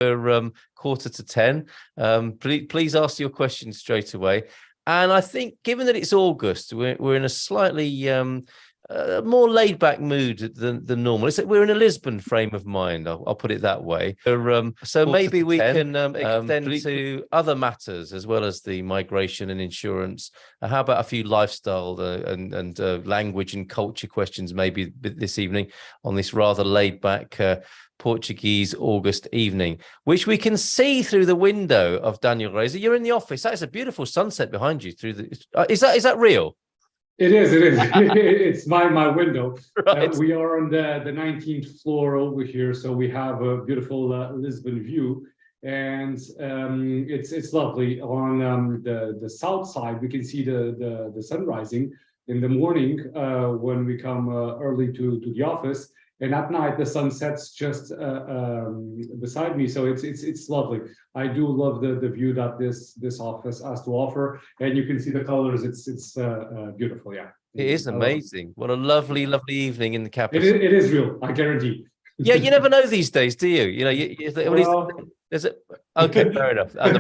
for 9:45. Please ask your questions straight away. And I think, given that it's August, we're in a slightly more laid-back mood than normal. It's that we're in a Lisbon frame of mind. I'll put it that way. So maybe we can extend to other matters as well as the migration and insurance. How about a few lifestyle and language and culture questions maybe this evening on this rather laid-back Portuguese August evening, which we can see through the window of Daniel Reza. You're in the office. That is a beautiful sunset behind you. Through the is that real? It is. It's my window. Right. We are on the 19th floor over here, so we have a beautiful Lisbon view, and it's lovely. On the south side, we can see the sun rising in the morning when we come early to the office, and at night the sun sets just beside me. So it's lovely. I do love the view that this office has to offer, and you can see the colors. It's beautiful. Yeah, it is amazing. What a lovely evening in the capital. It is real, I guarantee. Yeah, you never know these days, do you? Okay, fair enough. And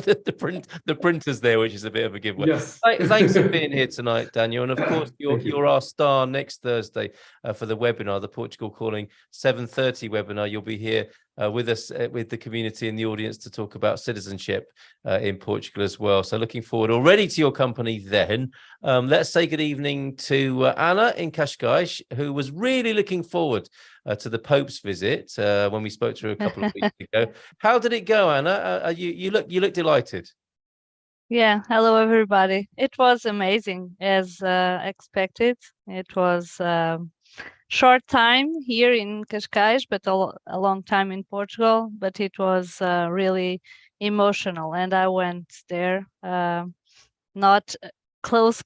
the printer's there, which is a bit of a giveaway. Yes. Thanks for being here tonight, Daniel. And of course, you're our star next Thursday for the webinar, the Portugal Calling 7:30 webinar. You'll be here with us, with the community and the audience, to talk about citizenship in Portugal as well. So looking forward already to your company then. Let's say good evening to Anna in Cascais, who was really looking forward to the Pope's visit when we spoke to her a couple of weeks ago. How did it go, Anna? You look delighted. Yeah, hello everybody. It was amazing as expected. It was short time here in Cascais, but a long time in Portugal. But it was really emotional, and I went there, not close,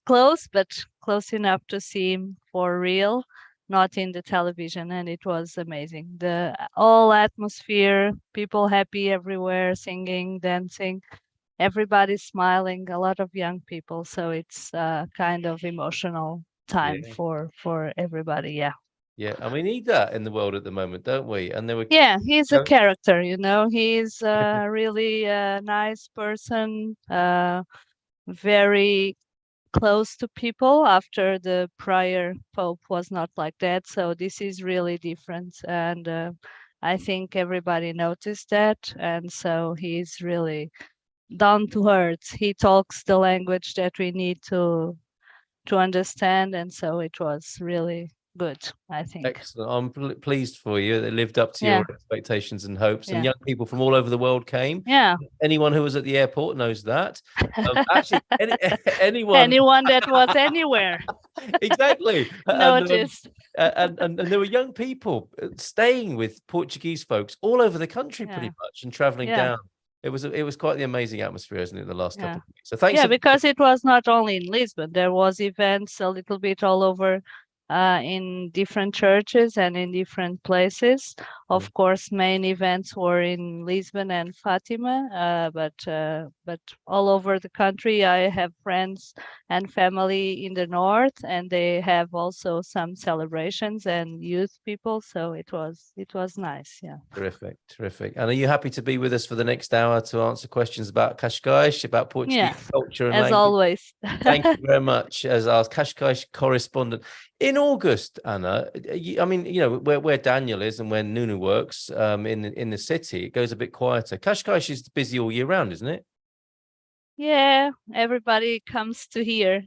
but close enough to see him for real, not in the television, and it was amazing. The all atmosphere, people happy everywhere, singing, dancing, everybody smiling, a lot of young people. So it's kind of emotional time for everybody. Yeah, and we need that in the world at the moment, don't we? And there were he's a character, he's a really nice person, very close to people. After the prior Pope was not like that, so this is really different, and I think everybody noticed that. And so he's really down to earth. He talks the language that we need to understand, and so it was really good, I think. Excellent. I'm pleased for you. They lived up to your expectations and hopes, and young people from all over the world came. Yeah. Anyone who was at the airport knows that. Actually, anyone that was anywhere. Exactly. Noticed. And there were young people staying with Portuguese folks all over the country, pretty much, and traveling down. It was quite the amazing atmosphere, isn't it, the last couple of weeks? So thanks. Yeah, because it was not only in Lisbon. There was events a little bit all over in different churches and in different places. Of course, main events were in Lisbon and Fatima, but all over the country. I have friends and family in the north, and they have also some celebrations and youth people. So it was nice. Yeah. Terrific. And are you happy to be with us for the next hour to answer questions about Cascais, about Portuguese culture and as language? Always. Thank you very much. As our Cascais correspondent in August, Anna. I mean, where Daniel is and where Nuno works in the city, it goes a bit quieter. Cascais is busy all year round, isn't it? Yeah, everybody comes to here.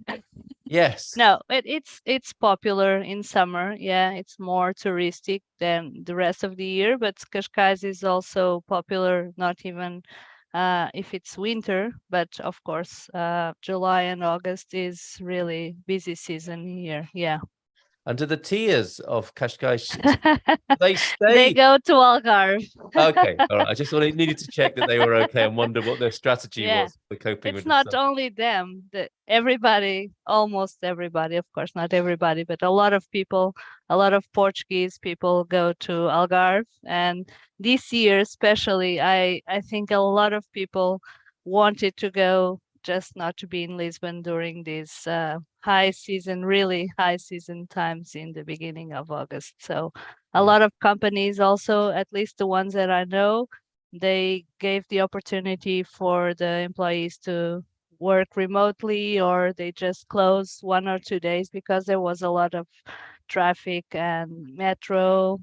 Yes. No, it's popular in summer. Yeah, it's more touristic than the rest of the year, but Cascais is also popular, not even if it's winter, but of course, July and August is really busy season here. Yeah. And do the tiers of Cascais, they stay? They go to Algarve. Okay, all right. I just needed to check that they were okay and wonder what their strategy was for coping with. It's not only them. Everybody, almost everybody, of course, not everybody, but a lot of people, a lot of Portuguese people go to Algarve. And this year, especially, I think a lot of people wanted to go, just not to be in Lisbon during this really high season times in the beginning of August. So A lot of companies also, at least the ones that I know, they gave the opportunity for the employees to work remotely, or they just closed 1 or 2 days because there was a lot of traffic and metro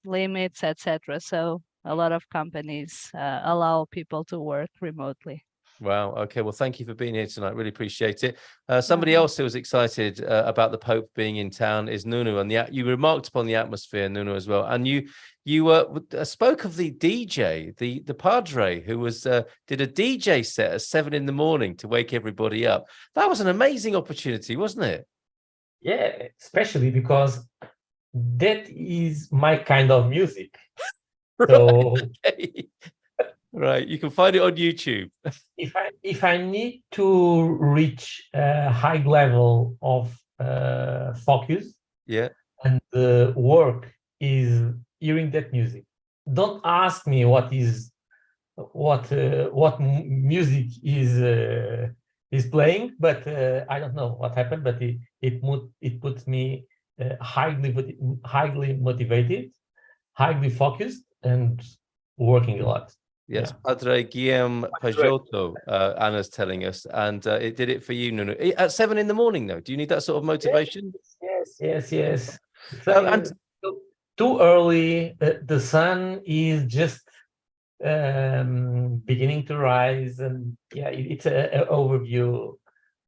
limits, etc. So a lot of companies allow people to work remotely. Wow. Okay. Well, thank you for being here tonight. Really appreciate it. Somebody else who was excited about the Pope being in town is Nuno, and you remarked upon the atmosphere, Nuno, as well. And you spoke of the DJ, the Padre, who was did a DJ set at 7 a.m. to wake everybody up. That was an amazing opportunity, wasn't it? Yeah, especially because that is my kind of music. So okay. Right, you can find it on YouTube. if I need to reach a high level of focus, yeah, and the work is hearing that music. Don't ask me what music is playing, but I don't know what happened. But it puts me highly motivated, highly focused, and working a lot. Yes, Yeah. Padre Guillaume Pajotto, Anna's telling us, and it did it for you, Nuno. At 7 a.m, though. Do you need that sort of motivation? Yes. And too early. The sun is just beginning to rise, and yeah, it's an overview.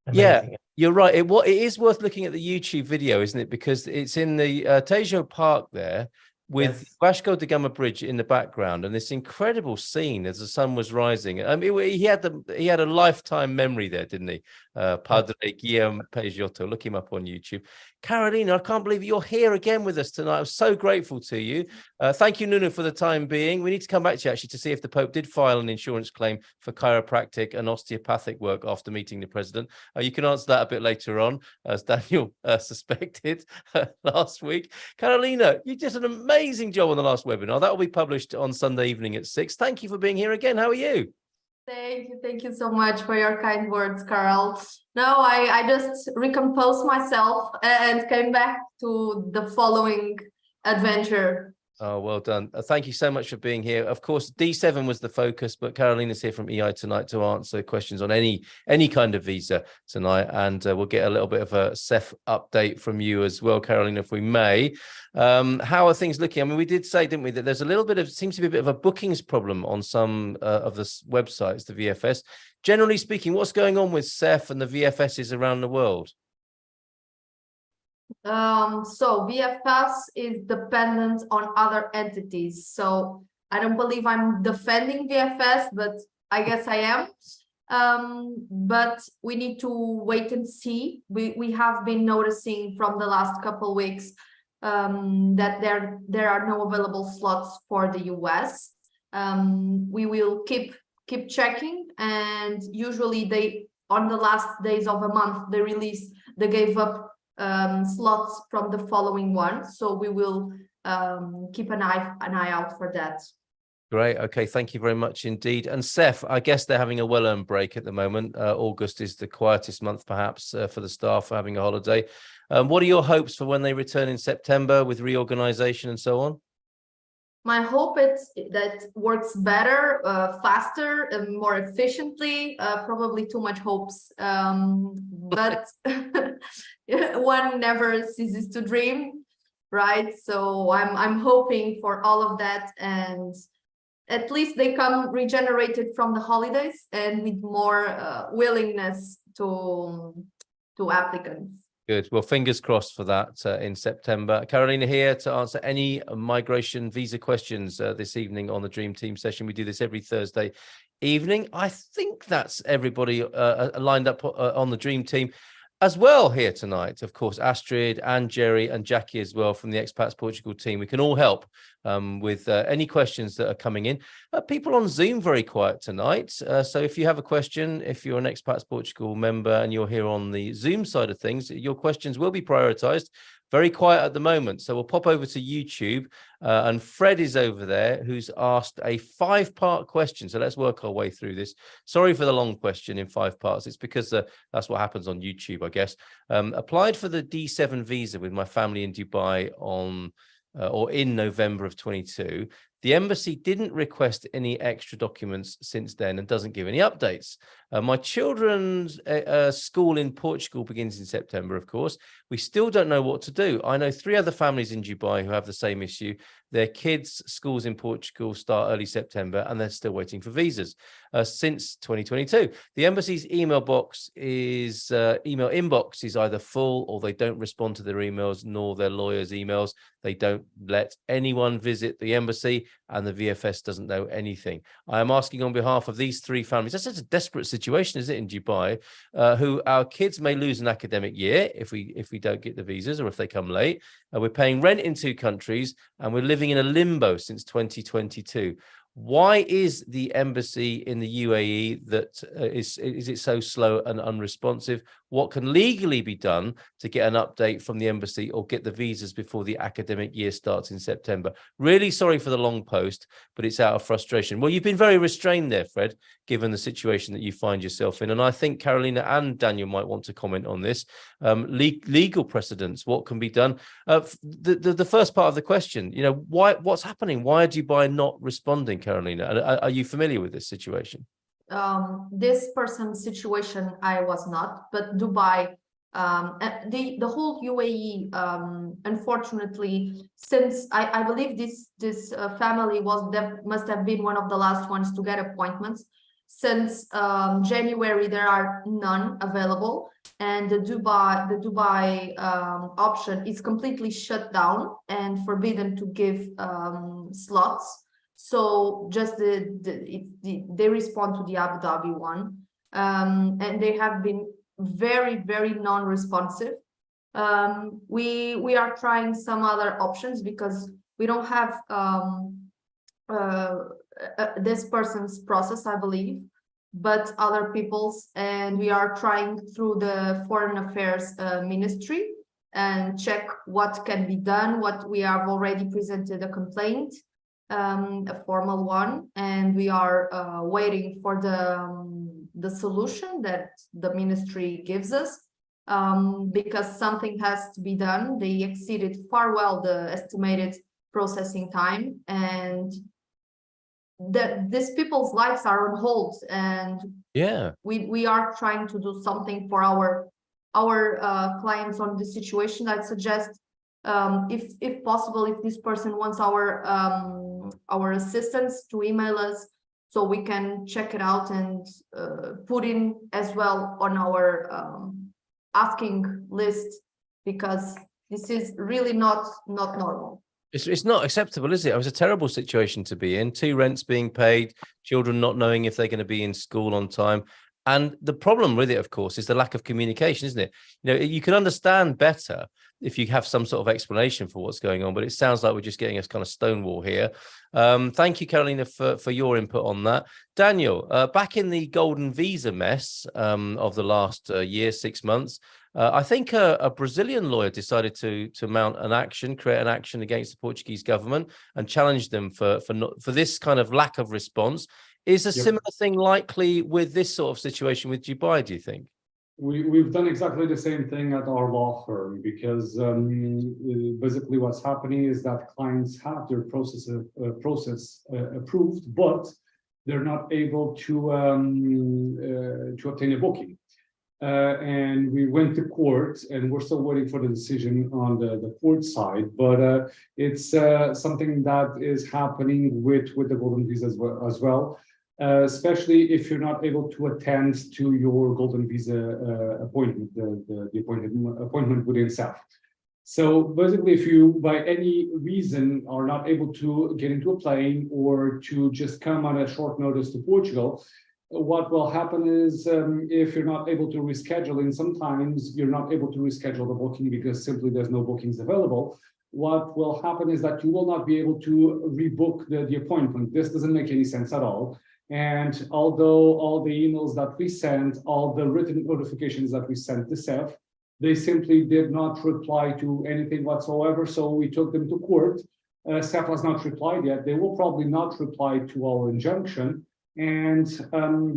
Amazing. Yeah, you're right. It is worth looking at the YouTube video, isn't it? Because it's in the Tejo Park there, with Vasco da Gama Bridge in the background, and this incredible scene as the sun was rising. I mean, he had a lifetime memory there, didn't he? Padre Guillaume Pajotto. Look him up on YouTube. Carolina, I can't believe you're here again with us tonight. I'm so grateful to you. Thank you, Nuno, for the time being. We need to come back to you actually to see if the Pope did file an insurance claim for chiropractic and osteopathic work after meeting the president. You can answer that a bit later on, as Daniel suspected last week. Carolina, you did an amazing job on the last webinar. That will be published on Sunday evening at 6. Thank you for being here again. How are you? Thank you so much for your kind words, Carl. No, I just recomposed myself and came back to the following adventure. Oh, well done. Thank you so much for being here. Of course, D7 was the focus, but Carolina's here from EI tonight to answer questions on any kind of visa tonight. And we'll get a little bit of a CEF update from you as well, Carolina, if we may. How are things looking? I mean, we did say, didn't we, that there's seems to be a bit of a bookings problem on some of the websites, the VFS. Generally speaking, what's going on with CEF and the VFSs around the world? So VFS is dependent on other entities. So I don't believe I'm defending VFS, but I guess I am. But we need to wait and see. We have been noticing from the last couple weeks that there are no available slots for the US. We will keep checking, and usually they, on the last days of a month, they gave up slots from the following one, so we will keep an eye out for that. Great. Okay. Thank you very much indeed. And CEF, I guess they're having a well-earned break at the moment. August is the quietest month, perhaps, for the staff having a holiday. What are your hopes for when they return in September with reorganization and so on? My hope is that works better, faster, and more efficiently. Probably too much hopes, but one never ceases to dream, right? So I'm hoping for all of that, and at least they come regenerated from the holidays and with more willingness to applicants. Good. Well, fingers crossed for that in September. Carolina here to answer any migration visa questions this evening on the Dream Team session. We do this every Thursday evening. I think that's everybody lined up on the Dream Team as well here tonight. Of course, Astrid and Jerry and Jackie as well from the Expats Portugal team. We can all help with any questions that are coming in. People on Zoom very quiet tonight. So if you have a question, if you're an Expats Portugal member and you're here on the Zoom side of things, your questions will be prioritized. Very quiet at the moment. So we'll pop over to YouTube and Fred is over there who's asked a 5-part question. So let's work our way through this. Sorry for the long question in 5 parts. It's because that's what happens on YouTube, I guess. Applied for the D7 visa with my family in Dubai on or in November of 22. The embassy didn't request any extra documents since then and doesn't give any updates. My children's school in Portugal begins in September, of course. We still don't know what to do. I know 3 other families in Dubai who have the same issue. Their kids' schools in Portugal start early September and they're still waiting for visas since 2022. The embassy's email inbox is either full or they don't respond to their emails nor their lawyers' emails. They don't let anyone visit the embassy and the VFS doesn't know anything. I am asking on behalf of these 3 families. That's such a desperate situation, isn't it, in Dubai, who our kids may lose an academic year if we don't get the visas or if they come late. We're paying rent in 2 countries and we're living in a limbo since 2022. Why is the embassy in the UAE is it so slow and unresponsive? What can legally be done to get an update from the embassy or get the visas before the academic year starts in September? Really sorry for the long post, but it's out of frustration. Well, you've been very restrained there, Fred, given the situation that you find yourself in. And I think Carolina and Daniel might want to comment on this. Legal precedents, what can be done? The first part of the question, what's happening? Why are Dubai not responding, Carolina? Are you familiar with this situation? This person's situation, I was not, but Dubai, the whole UAE, unfortunately, since I believe this family must have been one of the last ones to get appointments. Since January, there are none available, and the Dubai option is completely shut down and forbidden to give slots. So just they respond to the Abu Dhabi one, and they have been very, very non-responsive. We are trying some other options because we don't have this person's process, I believe, but other people's, and we are trying through the Foreign Affairs Ministry and check what can be done. What we have already presented a complaint, a formal one, and we are waiting for the solution that the ministry gives us, because something has to be done. They exceeded far well the estimated processing time, and these people's lives are on hold, and yeah, we are trying to do something for our clients on this situation. I'd suggest, if possible, if this person wants our assistance, to email us so we can check it out and put in as well on our asking list, because this is really not normal. It's not acceptable, is it? It was a terrible situation to be in. 2 rents being paid, children not knowing if they're going to be in school on time. And the problem with it, of course, is the lack of communication, isn't it? You can understand better if you have some sort of explanation for what's going on, but it sounds like we're just getting a kind of stonewall here. Thank you, Carolina, for your input on that. Daniel, back in the golden visa mess of the last year, 6 months, I think a Brazilian lawyer decided to mount an action, create an action against the Portuguese government and challenge them for this kind of lack of response. Is a similar thing likely with this sort of situation with Dubai, do you think? We've done exactly the same thing at our law firm, because basically what's happening is that clients have their process approved, but they're not able to obtain a booking. And we went to court, and we're still waiting for the decision on the court side. But it's something that is happening with the golden visa as well. Especially if you're not able to attend to your golden visa appointment, the appointment within SAF. So basically, if you, by any reason, are not able to get into a plane or to just come on a short notice to Portugal, what will happen is, if you're not able to reschedule, and sometimes you're not able to reschedule the booking because simply there's no bookings available, what will happen is that you will not be able to rebook the appointment. This doesn't make any sense at all. And although all the emails that we sent, all the written notifications that we sent to SEF, they simply did not reply to anything whatsoever. So we took them to court. SEF has not replied yet. They will probably not reply to our injunction, and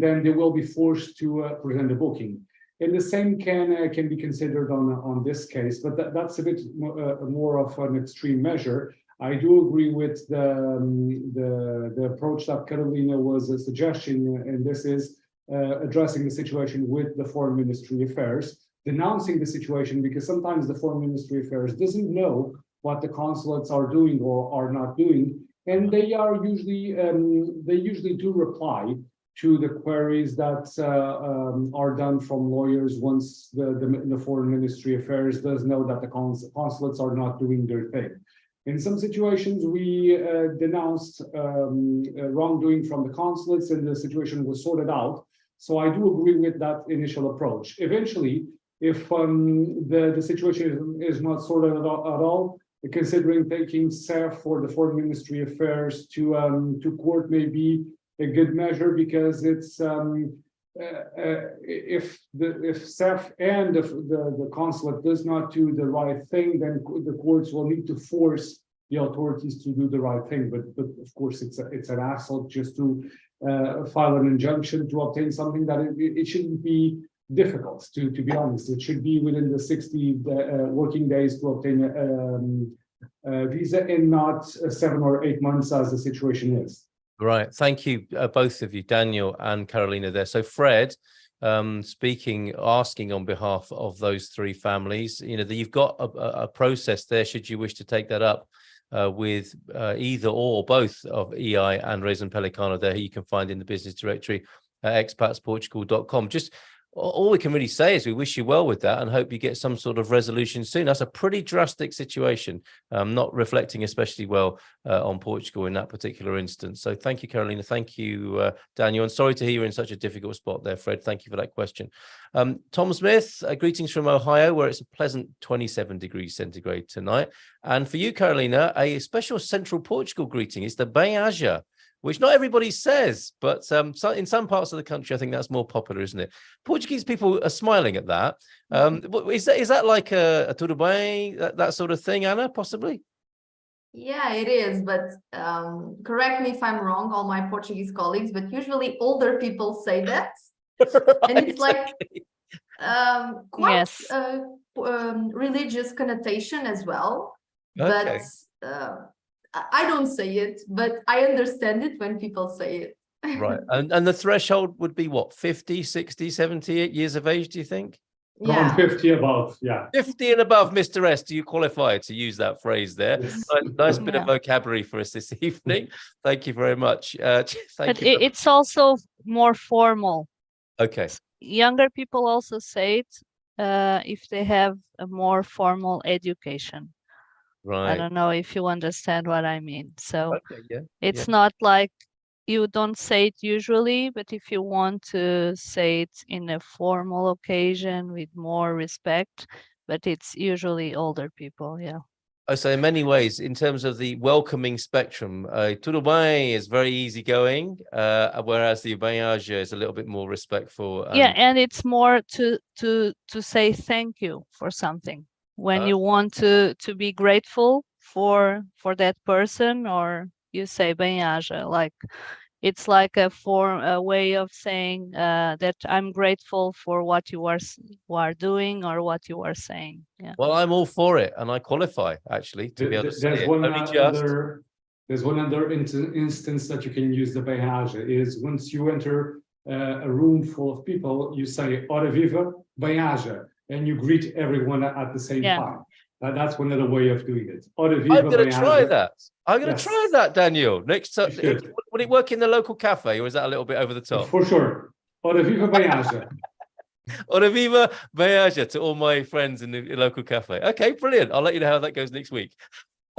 then they will be forced to present a booking. And the same can be considered on this case, but that's a bit more of an extreme measure. I do agree with the approach that Carolina was suggesting, and this is addressing the situation with the Foreign Ministry Affairs, denouncing the situation, because sometimes the Foreign Ministry Affairs doesn't know what the consulates are doing or are not doing, and they usually do reply to the queries that are done from lawyers once the Foreign Ministry Affairs does know that the consulates are not doing their thing. In some situations, we denounced wrongdoing from the consulates, and the situation was sorted out. So I do agree with that initial approach. Eventually, if the situation is not sorted at all, considering taking CEF or the Foreign Ministry Affairs to court may be a good measure, because it's if CEF and the consulate does not do the right thing, then the courts will need to force the authorities to do the right thing. But of course, it's an assault just to file an injunction to obtain something that it shouldn't be difficult, to be honest. It should be within the 60 working days to obtain a visa, and not 7 or 8 months as the situation is. Right. Thank you, both of you, Daniel and Carolina there. So Fred, asking on behalf of those three families, you've got a process there, should you wish to take that up with either or both of EI and Reis and Pelicano there, who you can find in the business directory at expatsportugal.com. Just all we can really say is we wish you well with that and hope you get some sort of resolution soon. That's a pretty drastic situation, not reflecting especially well on Portugal in that particular instance. So thank you, Carolina. Thank you, Daniel. And sorry to hear you're in such a difficult spot there, Fred. Thank you for that question. Tom Smith, greetings from Ohio, where it's a pleasant 27 degrees centigrade tonight. And for you, Carolina, a special central Portugal greeting. It's the bem-aja, which not everybody says, but in some parts of the country, I think that's more popular, isn't it? Portuguese people are smiling at that. Is that like a tudo bem, that sort of thing, Anna, possibly? Yeah, it is, but correct me if I'm wrong, all my Portuguese colleagues, but usually older people say that. Right. And it's like quite Yes. Religious connotation as well. Okay. But I don't say it, but I understand it when people say it. Right. And the threshold would be what, 50, 60, 70 years of age, do you think? Around 50 above, yeah. 50 and above, Mr. S, do you qualify to use that phrase there? Yes. Nice bit of vocabulary for us this evening. Thank you very much. But it's also more formal. Okay. Younger people also say it if they have a more formal education. Right. I don't know if you understand what I mean. So okay, yeah, it's not like you don't say it usually, but if you want to say it in a formal occasion with more respect, but it's usually older people, yeah. So in many ways, in terms of the welcoming spectrum, tudo bem is very easygoing, whereas the bem-aja is a little bit more respectful. Yeah, and it's more to say thank you for something. When you want to be grateful for that person, or you say bem-aja, like it's like a way of saying that I'm grateful for what you are doing or what you are saying. Yeah. Well, I'm all for it, and I qualify actually to be able to say There's it. one other instance that you can use the bem-aja is once you enter a room full of people, you say ora viva bem-aja, and you greet everyone at the same time. That's one other way of doing it. I'm going to try that. I'm going to try that, Daniel. Next time, would it work in the local cafe, or is that a little bit over the top? For sure. Ora viva bem-aja. Ora viva bem-aja to all my friends in the local cafe. Okay, brilliant. I'll let you know how that goes next week.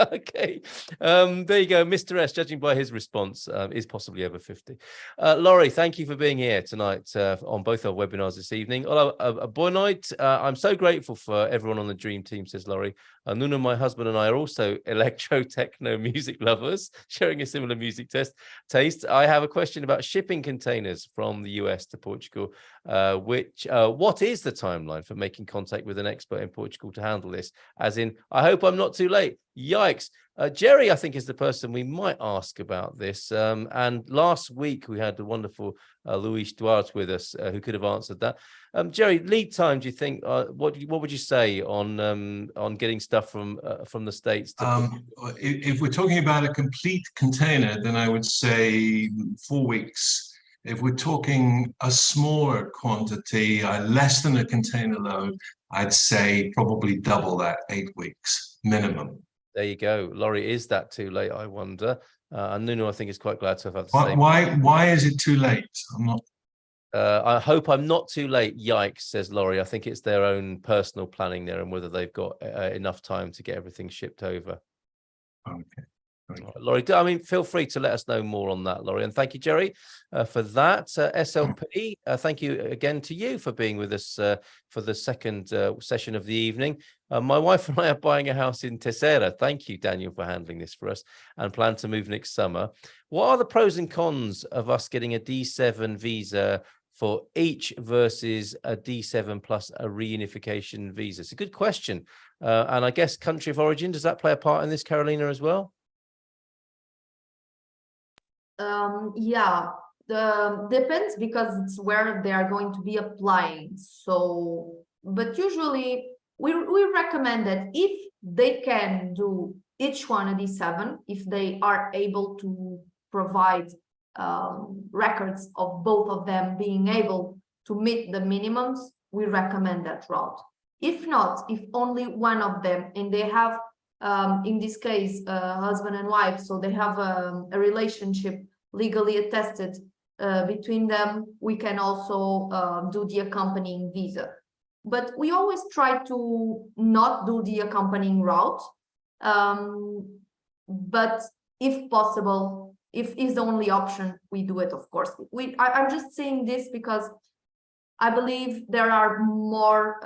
Okay, there you go. Mr. S, judging by his response, is possibly over 50. Laurie, thank you for being here tonight on both our webinars this evening. Boa night. I'm so grateful for everyone on the dream team, says Laurie. Nuno, my husband, and I are also electro techno music lovers, sharing a similar music taste. I have a question about shipping containers from the US to Portugal. What is the timeline for making contact with an expert in Portugal to handle this? As in, I hope I'm not too late. Yikes. Jerry, I think, is the person we might ask about this. And last week we had the wonderful Luis Duarte with us, who could have answered that. Jerry, lead time, do you think, what would you say on getting stuff from the States to if we're talking about a complete container, then I would say 4 weeks. If we're talking a smaller quantity, less than a container load, I'd say probably double that, 8 weeks minimum. There you go. Laurie, is that too late, I wonder? And Nuno, I think, is quite glad to have had the same. Why is it too late? I'm not. I hope I'm not too late. Yikes, says Laurie. I think it's their own personal planning there and whether they've got enough time to get everything shipped over. Okay. Laurie, I mean, feel free to let us know more on that, Laurie. And thank you, Jerry, for that. SLP, thank you again to you for being with us for the second session of the evening. My wife and I are buying a house in Terceira. Thank you, Daniel, for handling this for us, and plan to move next summer. What are the pros and cons of us getting a D7 visa for each versus a D7 plus a reunification visa? It's a good question. And I guess country of origin, does that play a part in this, Carolina, as well? Yeah, depends, because it's where they are going to be applying. So, but usually we recommend that if they can do each one a D7, if they are able to provide records of both of them being able to meet the minimums, we recommend that route. If not, if only one of them, and they have in this case husband and wife, so they have a relationship legally attested between them, we can also do the accompanying visa. But we always try to not do the accompanying route, but if possible, if is the only option, we do it, of course. I'm just saying this because I believe there are more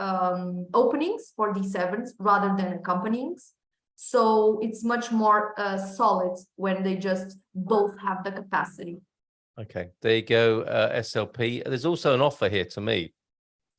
openings for D7s rather than accompanyings. So it's much more solid when they just both have the capacity. Okay, there you go, SLP. There's also an offer here to me.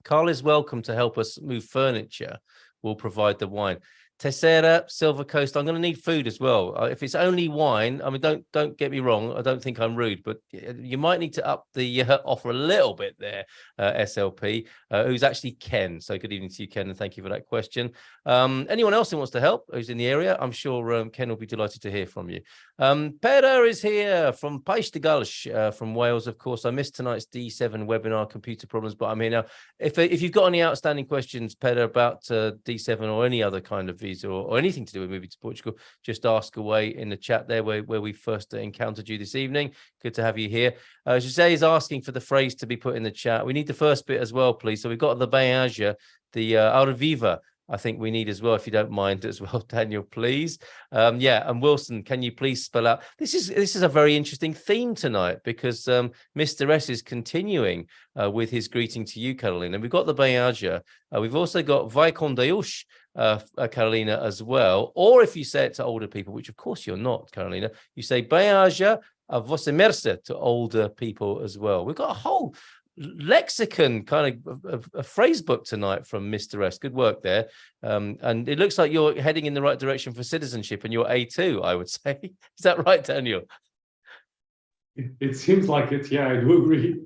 Carl is welcome to help us move furniture. We'll provide the wine. Terceira, Silver Coast. I'm going to need food as well. If it's only wine, I mean, don't get me wrong. I don't think I'm rude, but you might need to up the offer a little bit there, SLP, who's actually Ken. So good evening to you, Ken, and thank you for that question. Anyone else who wants to help, who's in the area, I'm sure Ken will be delighted to hear from you. Peder is here from País de Gales, from Wales, of course. I missed tonight's D7 webinar, computer problems, but I'm here now. If you've got any outstanding questions, Peder, about D7 or any other kind of visa or anything to do with moving to Portugal, just ask away in the chat there where we first encountered you this evening. Good to have you here. Jose is asking for the phrase to be put in the chat. We need the first bit as well, please. So we've got the bem-aja, the Ora Viva, I think we need as well, if you don't mind as well, Daniel, please. Yeah, and Wilson, can you please spell out? This is a very interesting theme tonight, because Mr. S is continuing with his greeting to you, Carolina. We've got the bem-aja. We've also got vai com Deus, Carolina, as well. Or if you say it to older people, which of course you're not, Carolina, you say bem-aja a vossa mercê to older people as well. We've got a whole lexicon kind of a phrase book tonight from Mr. S. Good work there. And it looks like you're heading in the right direction for citizenship, and you're A2, I would say. Is that right, Daniel? It seems like it. Yeah, I do agree.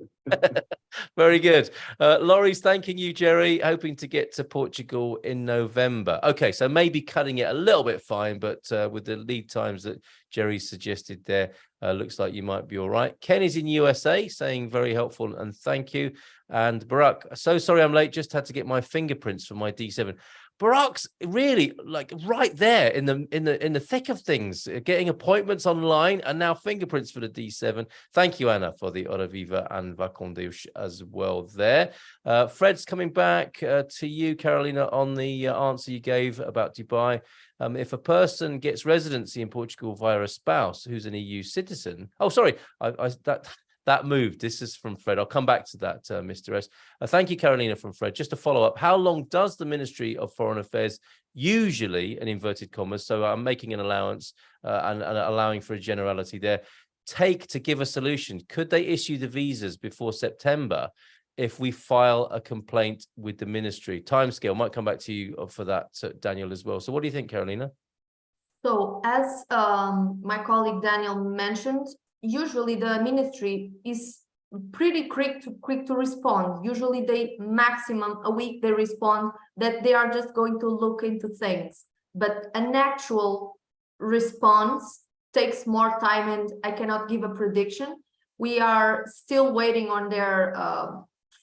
Very good. Laurie's thanking you, Jerry, hoping to get to Portugal in November. Okay, so maybe cutting it a little bit fine, but with the lead times that Jerry suggested there, looks like you might be all right. Ken is in USA, saying very helpful and thank you. And Barack, so sorry I'm late, just had to get my fingerprints for my D7. Barack's really like right there in the thick of things, getting appointments online and now fingerprints for the D7. Thank you, Anna, for the Ora Viva and vai com Deus as well there. Fred's coming back to you, Carolina, on the answer you gave about Dubai. If a person gets residency in Portugal via a spouse who's an EU citizen, oh, sorry, that moved. This is from Fred. I'll come back to that, Mr. S. Thank you, Carolina, from Fred. Just to follow up, how long does the Ministry of Foreign Affairs usually, in inverted commas, so I'm making an allowance and allowing for a generality there, take to give a solution? Could they issue the visas before September if we file a complaint with the ministry? Timescale, might come back to you for that, Daniel, as well. So what do you think, Carolina? So as my colleague Daniel mentioned, usually the ministry is pretty quick to respond. Usually they maximum a week they respond that they are just going to look into things. But an actual response takes more time, and I cannot give a prediction. We are still waiting on their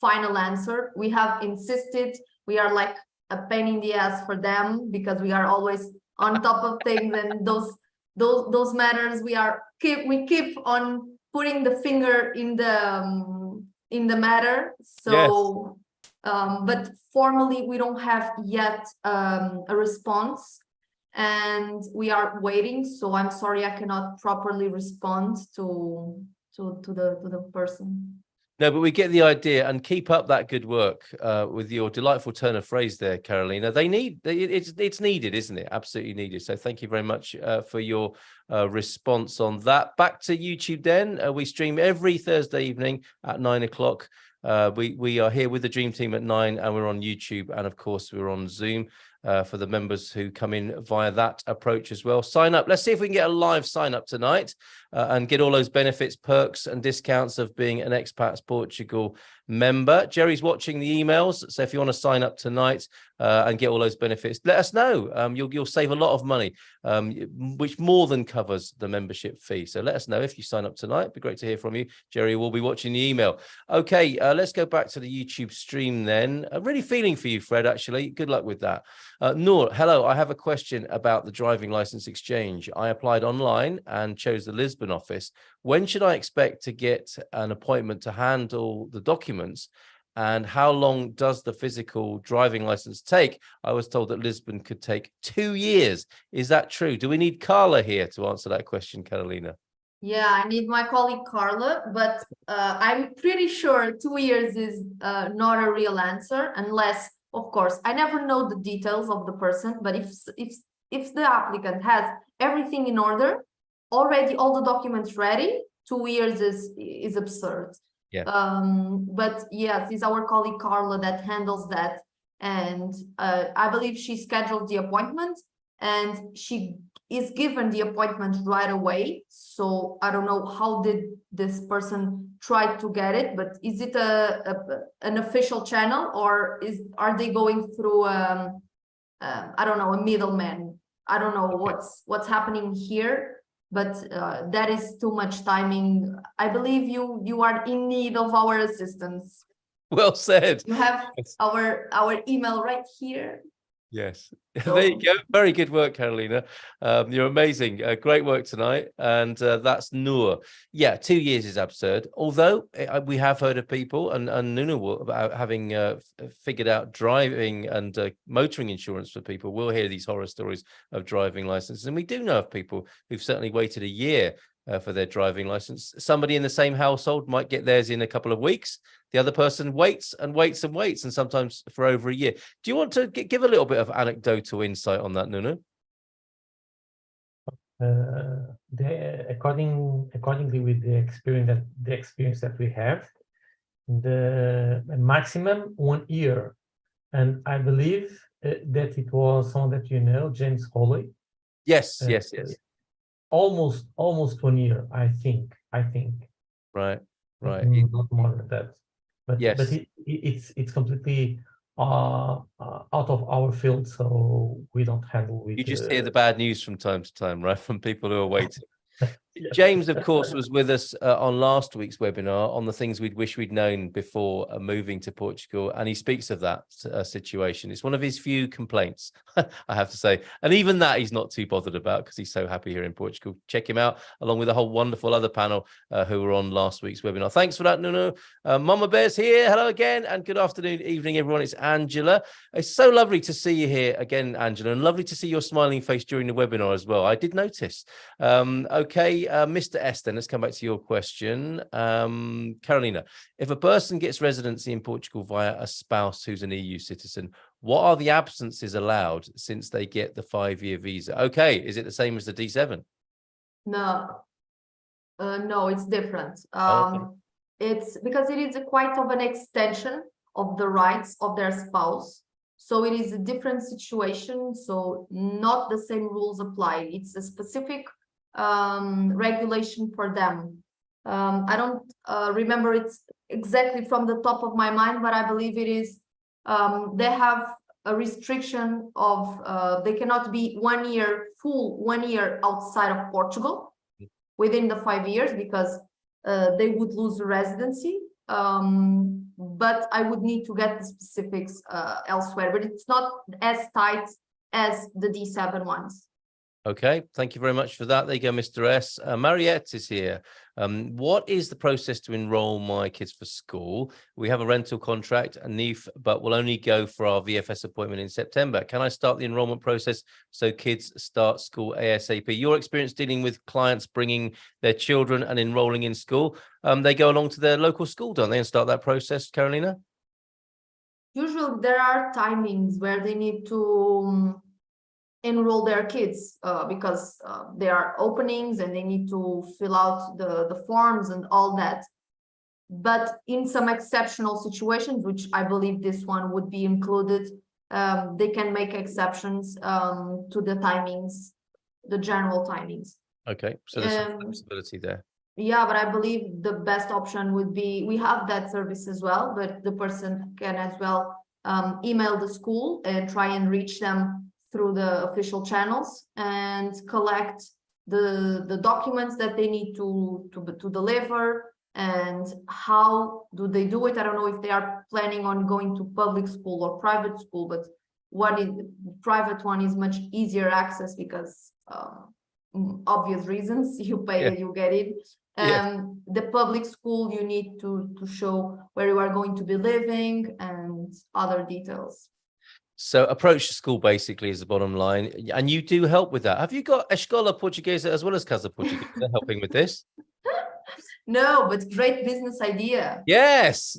final answer. We have insisted. We are like a pain in the ass for them because we are always on top of things, and those matters we keep on putting the finger in the matter. So but formally we don't have yet a response, and we are waiting. So I'm sorry I cannot properly respond to the person. No, but we get the idea, and keep up that good work with your delightful turn of phrase there, Carolina. It's needed, isn't it? Absolutely needed. So thank you very much for your response on that. Back to YouTube then. We stream every Thursday evening at 9 o'clock. We are here with the Dream Team at 9, and we're on YouTube, and of course we're on Zoom for the members who come in via that approach as well. Sign up. Let's see if we can get a live sign up tonight and get all those benefits, perks and discounts of being an Expats Portugal member. Jerry's watching the emails, so if you want to sign up tonight and get all those benefits, let us know. You'll save a lot of money, which more than covers the membership fee. So let us know if you sign up tonight. It'd be great to hear from you. Jerry will be watching the email. Okay, let's go back to the YouTube stream then. Really feeling for you, Fred, actually. Good luck with that. Noor, hello. I have a question about the driving license exchange. I applied online and chose the Lisbon office. When should I expect to get an appointment to handle the documents? And how long does the physical driving license take? I was told that Lisbon could take 2 years. Is that true? Do we need Carla here to answer that question, Carolina? Yeah, I need my colleague Carla, but I'm pretty sure 2 years is not a real answer, unless, of course, I never know the details of the person, but if the applicant has everything in order, already all the documents ready, 2 years is absurd. Yeah. But yes, it's our colleague Carla that handles that, and I believe she scheduled the appointment, and she is given the appointment right away. So I don't know how did this person try to get it, but is it an official channel, or are they going through I don't know, a middleman? I don't know what's happening here, but that is too much timing. I believe you are in need of our assistance. Well said. You have our email right here. Yes, there you go. Very good work, Carolina. You're amazing. Great work tonight. And that's Noor. Yeah, 2 years is absurd. Although we have heard of people, and Nuna will, about having figured out driving and motoring insurance for people. We'll hear these horror stories of driving licenses. And we do know of people who've certainly waited a year for their driving license. Somebody in the same household might get theirs in a couple of weeks. The other person waits and waits and waits, and sometimes for over a year. Do you want to give a little bit of anecdotal insight on that, Nuno? Accordingly with the experience that we have, the maximum 1 year, and I believe that it was someone that you know, James Hawley. Yes. Almost 1 year, I think. Right. Not more than that. But yes, but it's completely out of our field, so we don't handle with. You just hear the bad news from time to time, right? From people who are waiting. James, of course, was with us on last week's webinar on the things we'd wish we'd known before moving to Portugal, and he speaks of that situation. It's one of his few complaints, I have to say, and even that he's not too bothered about because he's so happy here in Portugal. Check him out, along with a whole wonderful other panel who were on last week's webinar. Thanks for that, Nuno. Mama Bear's here. Hello again, and good afternoon, evening, everyone. It's Angela. It's so lovely to see you here again, Angela, and lovely to see your smiling face during the webinar as well. I did notice. Okay. Mr. Eston, let's come back to your question. Carolina, if a person gets residency in Portugal via a spouse who's an EU citizen, what are the absences allowed since they get the 5-year visa? Okay, is it the same as the D7? No, it's different. Okay. It's because it is quite of an extension of the rights of their spouse. So it is a different situation. So not the same rules apply. It's a specific regulation for them. I don't remember it exactly from the top of my mind, but I believe it is, they have a restriction of, they cannot be 1 year, full 1 year outside of Portugal within the 5 years, because they would lose the residency. But I would need to get the specifics elsewhere, but it's not as tight as the D7 ones. Okay, thank you very much for that. There you go, Mr. S. Mariette is here. What is the process to enroll my kids for school? We have a rental contract, a NIF, but we'll only go for our VFS appointment in September. Can I start the enrollment process so kids start school ASAP? Your experience dealing with clients bringing their children and enrolling in school, they go along to their local school, don't they, and start that process, Carolina? Usually there are timings where they need to enroll their kids because there are openings and they need to fill out the forms and all that. But in some exceptional situations, which I believe this one would be included, they can make exceptions to the timings, the general timings. Okay, so there's some flexibility there. Yeah, but I believe the best option would be, we have that service as well, but the person can as well email the school and try and reach them through the official channels and collect the documents that they need to deliver, and how do they do it. I don't know if they are planning on going to public school or private school, but private one is much easier access because obvious reasons, you pay and you get it. The public school, you need to show where you are going to be living and other details. So approach the school basically is the bottom line, and you do help with that. Have you got Escola Portuguesa as well as Casa Portuguesa helping with this? No, but great business idea. Yes,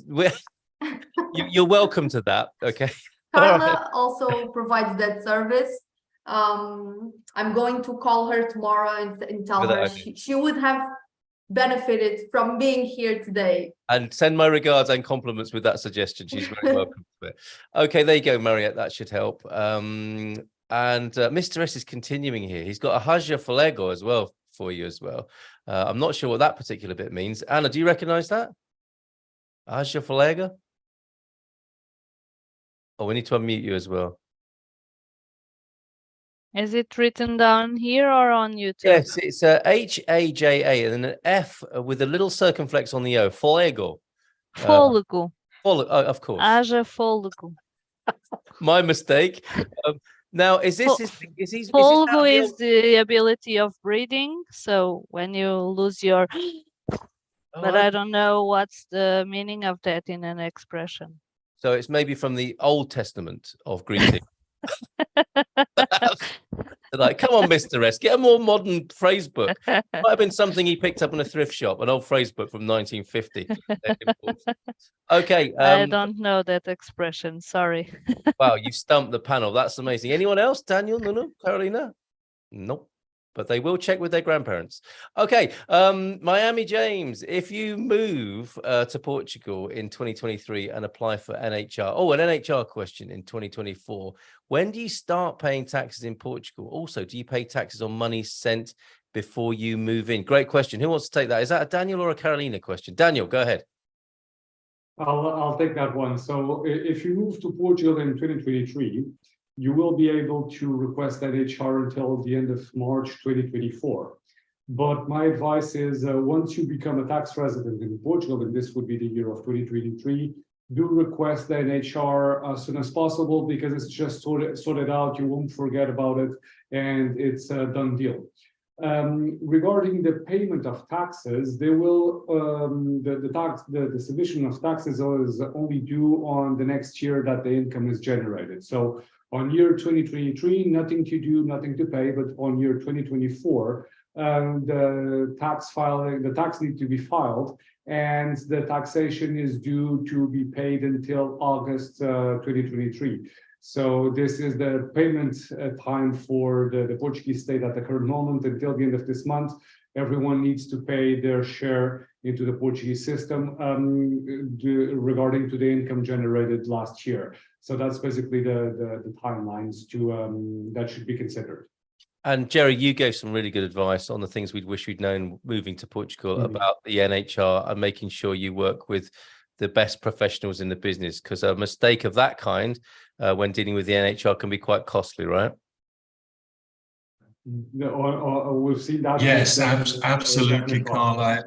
you're welcome to that. Okay. Carla also provides that service. I'm going to call her tomorrow and tell her she would have benefited from being here today. And send my regards and compliments with that suggestion. She's very welcome to it. Okay, there you go, Mariette. That should help. And Mr. S is continuing here. He's got a Haja Folego as well for you as well. I'm not sure what that particular bit means. Anna, do you recognize that? Haja Folego? Oh, we need to unmute you as well. Is it written down here or on YouTube? Yes, it's H-A-J-A and then an F with a little circumflex on the O. Folego. Fôlego. Oh, of course. Haja fôlego. My mistake. Now, is this fôlego is the ability of breathing. So when you lose your, but I don't know what's the meaning of that in an expression. So it's maybe from the Old Testament of greeting. Like, come on, Mr. S, get a more modern phrase book. Might have been something he picked up in a thrift shop, an old phrase book from 1950. Okay. I don't know that expression. Sorry. Wow, you stumped the panel. That's amazing. Anyone else? Daniel? No, Carolina? Nope. But they will check with their grandparents. Okay, Miami James, if you move to Portugal in 2023 and apply for NHR, an NHR question in 2024, when do you start paying taxes in Portugal? Also, do you pay taxes on money sent before you move in? Great question. Who wants to take that? Is that a Daniel or a Carolina question? Daniel, go ahead. I'll take that one. So if you move to Portugal in 2023, you will be able to request NHR until the end of March 2024. But my advice is once you become a tax resident in Portugal, and this would be the year of 2023, do request the NHR as soon as possible, because it's just sorted out. You won't forget about it, and it's a done deal. Regarding the payment of taxes, they will the submission of taxes is only due on the next year that the income is generated. So on year 2023, nothing to do, nothing to pay, but on year 2024, the tax needs to be filed, and the taxation is due to be paid until August 2023. So this is the payment time for the Portuguese state at the current moment until the end of this month. everyone needs to pay their share into the Portuguese system regarding to the income generated last year. So that's basically the timelines to that should be considered. And Jerry, you gave some really good advice on the things we'd wish we'd known moving to Portugal about the NHR and making sure you work with the best professionals in the business, because a mistake of that kind when dealing with the NHR can be quite costly, right? We've seen that. Yes, absolutely, Carl. I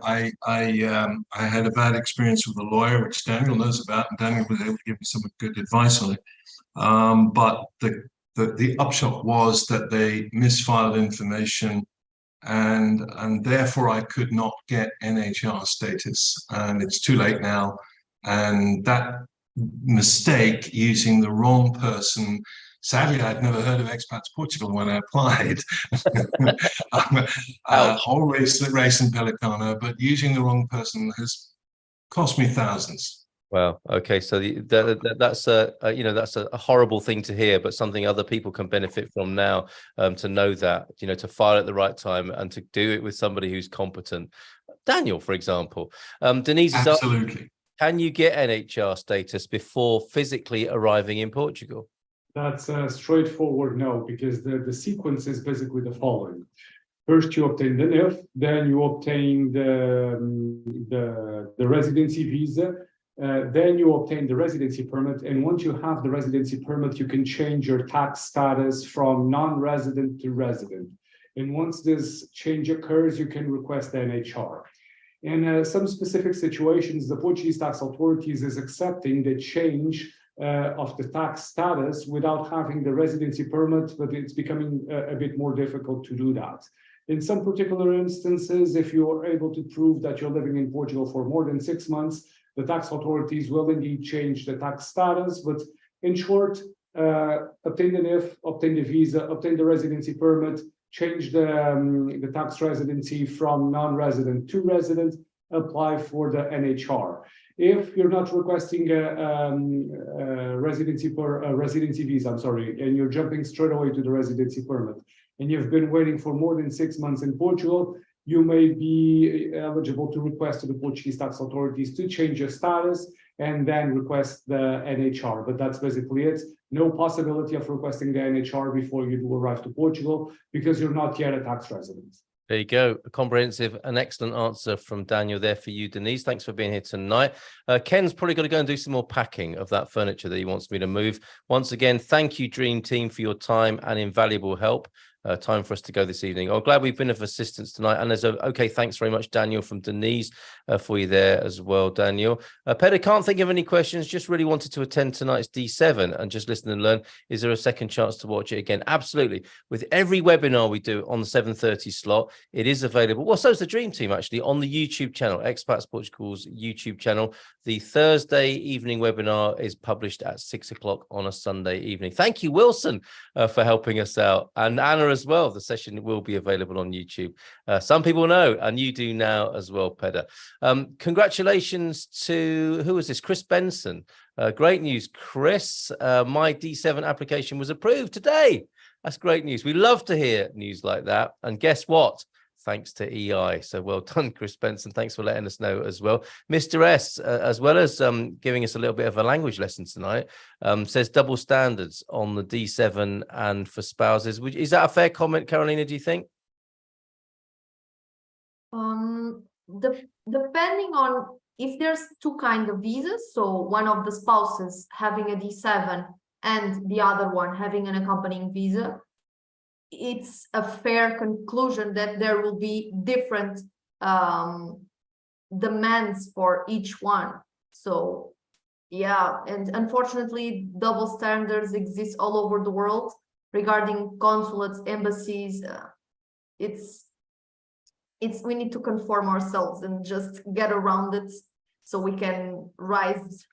had a bad experience with a lawyer, which Daniel knows about, and Daniel was able to give me some good advice on it. But the upshot was that they misfiled information, and therefore I could not get NHR status, and it's too late now. And that mistake, using the wrong person. Sadly, I'd never heard of Expats Portugal when I applied. Always race in Pelicano, but using the wrong person has cost me thousands. Well, okay, so that's a horrible thing to hear, but something other people can benefit from now. To know that, to file at the right time and to do it with somebody who's competent. Daniel, for example, Denise is absolutely. Can you get NHR status before physically arriving in Portugal? That's a straightforward no, because the sequence is basically the following. First, you obtain the NIF, then you obtain the residency visa, then you obtain the residency permit, and once you have the residency permit, you can change your tax status from non-resident to resident. And once this change occurs, you can request the NHR. In some specific situations, the Portuguese tax authorities is accepting the change of the tax status without having the residency permit, but it's becoming a bit more difficult to do that. In some particular instances, if you are able to prove that you're living in Portugal for more than 6 months, the tax authorities will indeed change the tax status. But in short, obtain the NIF, obtain the visa, obtain the residency permit, change the tax residency from non-resident to resident, apply for the NHR. If you're not requesting a residency visa, and you're jumping straight away to the residency permit, and you've been waiting for more than 6 months in Portugal, you may be eligible to request to the Portuguese tax authorities to change your status and then request the NHR. But that's basically it. No possibility of requesting the NHR before you do arrive to Portugal because you're not yet a tax resident. There you go. A comprehensive and excellent answer from Daniel there for you, Denise. Thanks for being here tonight. Ken's probably got to go and do some more packing of that furniture that he wants me to move. Once again, thank you, Dream Team, for your time and invaluable help. Time for us to go this evening. I'm glad we've been of assistance tonight. And there's thanks very much, Daniel, from Denise, for you there as well, Daniel. Peter, can't think of any questions. Just really wanted to attend tonight's D7 and just listen and learn. Is there a second chance to watch it again? Absolutely. With every webinar we do on the 7:30 slot, it is available. Well, so is the Dream Team, actually, on the YouTube channel, Expats Portugal's YouTube channel. The Thursday evening webinar is published at 6 o'clock on a Sunday evening. Thank you, Wilson, for helping us out. And Anna as well. The session will be available on YouTube. Some people know, and you do now as well, Peder. Congratulations to, who is this? Chris Benson. Great news, Chris. My D7 application was approved today. That's great news. We love to hear news like that. And guess what? Thanks to EI. So well done, Chris Benson. Thanks for letting us know as well. Mr. S, as well as giving us a little bit of a language lesson tonight, says double standards on the D7 and for spouses. Is that a fair comment, Carolina, do you think? Depending on if there's two kinds of visas, so one of the spouses having a D7 and the other one having an accompanying visa, it's a fair conclusion that there will be different demands for each one. So yeah, and unfortunately double standards exist all over the world regarding consulates, embassies. We need to conform ourselves and just get around it so we can rise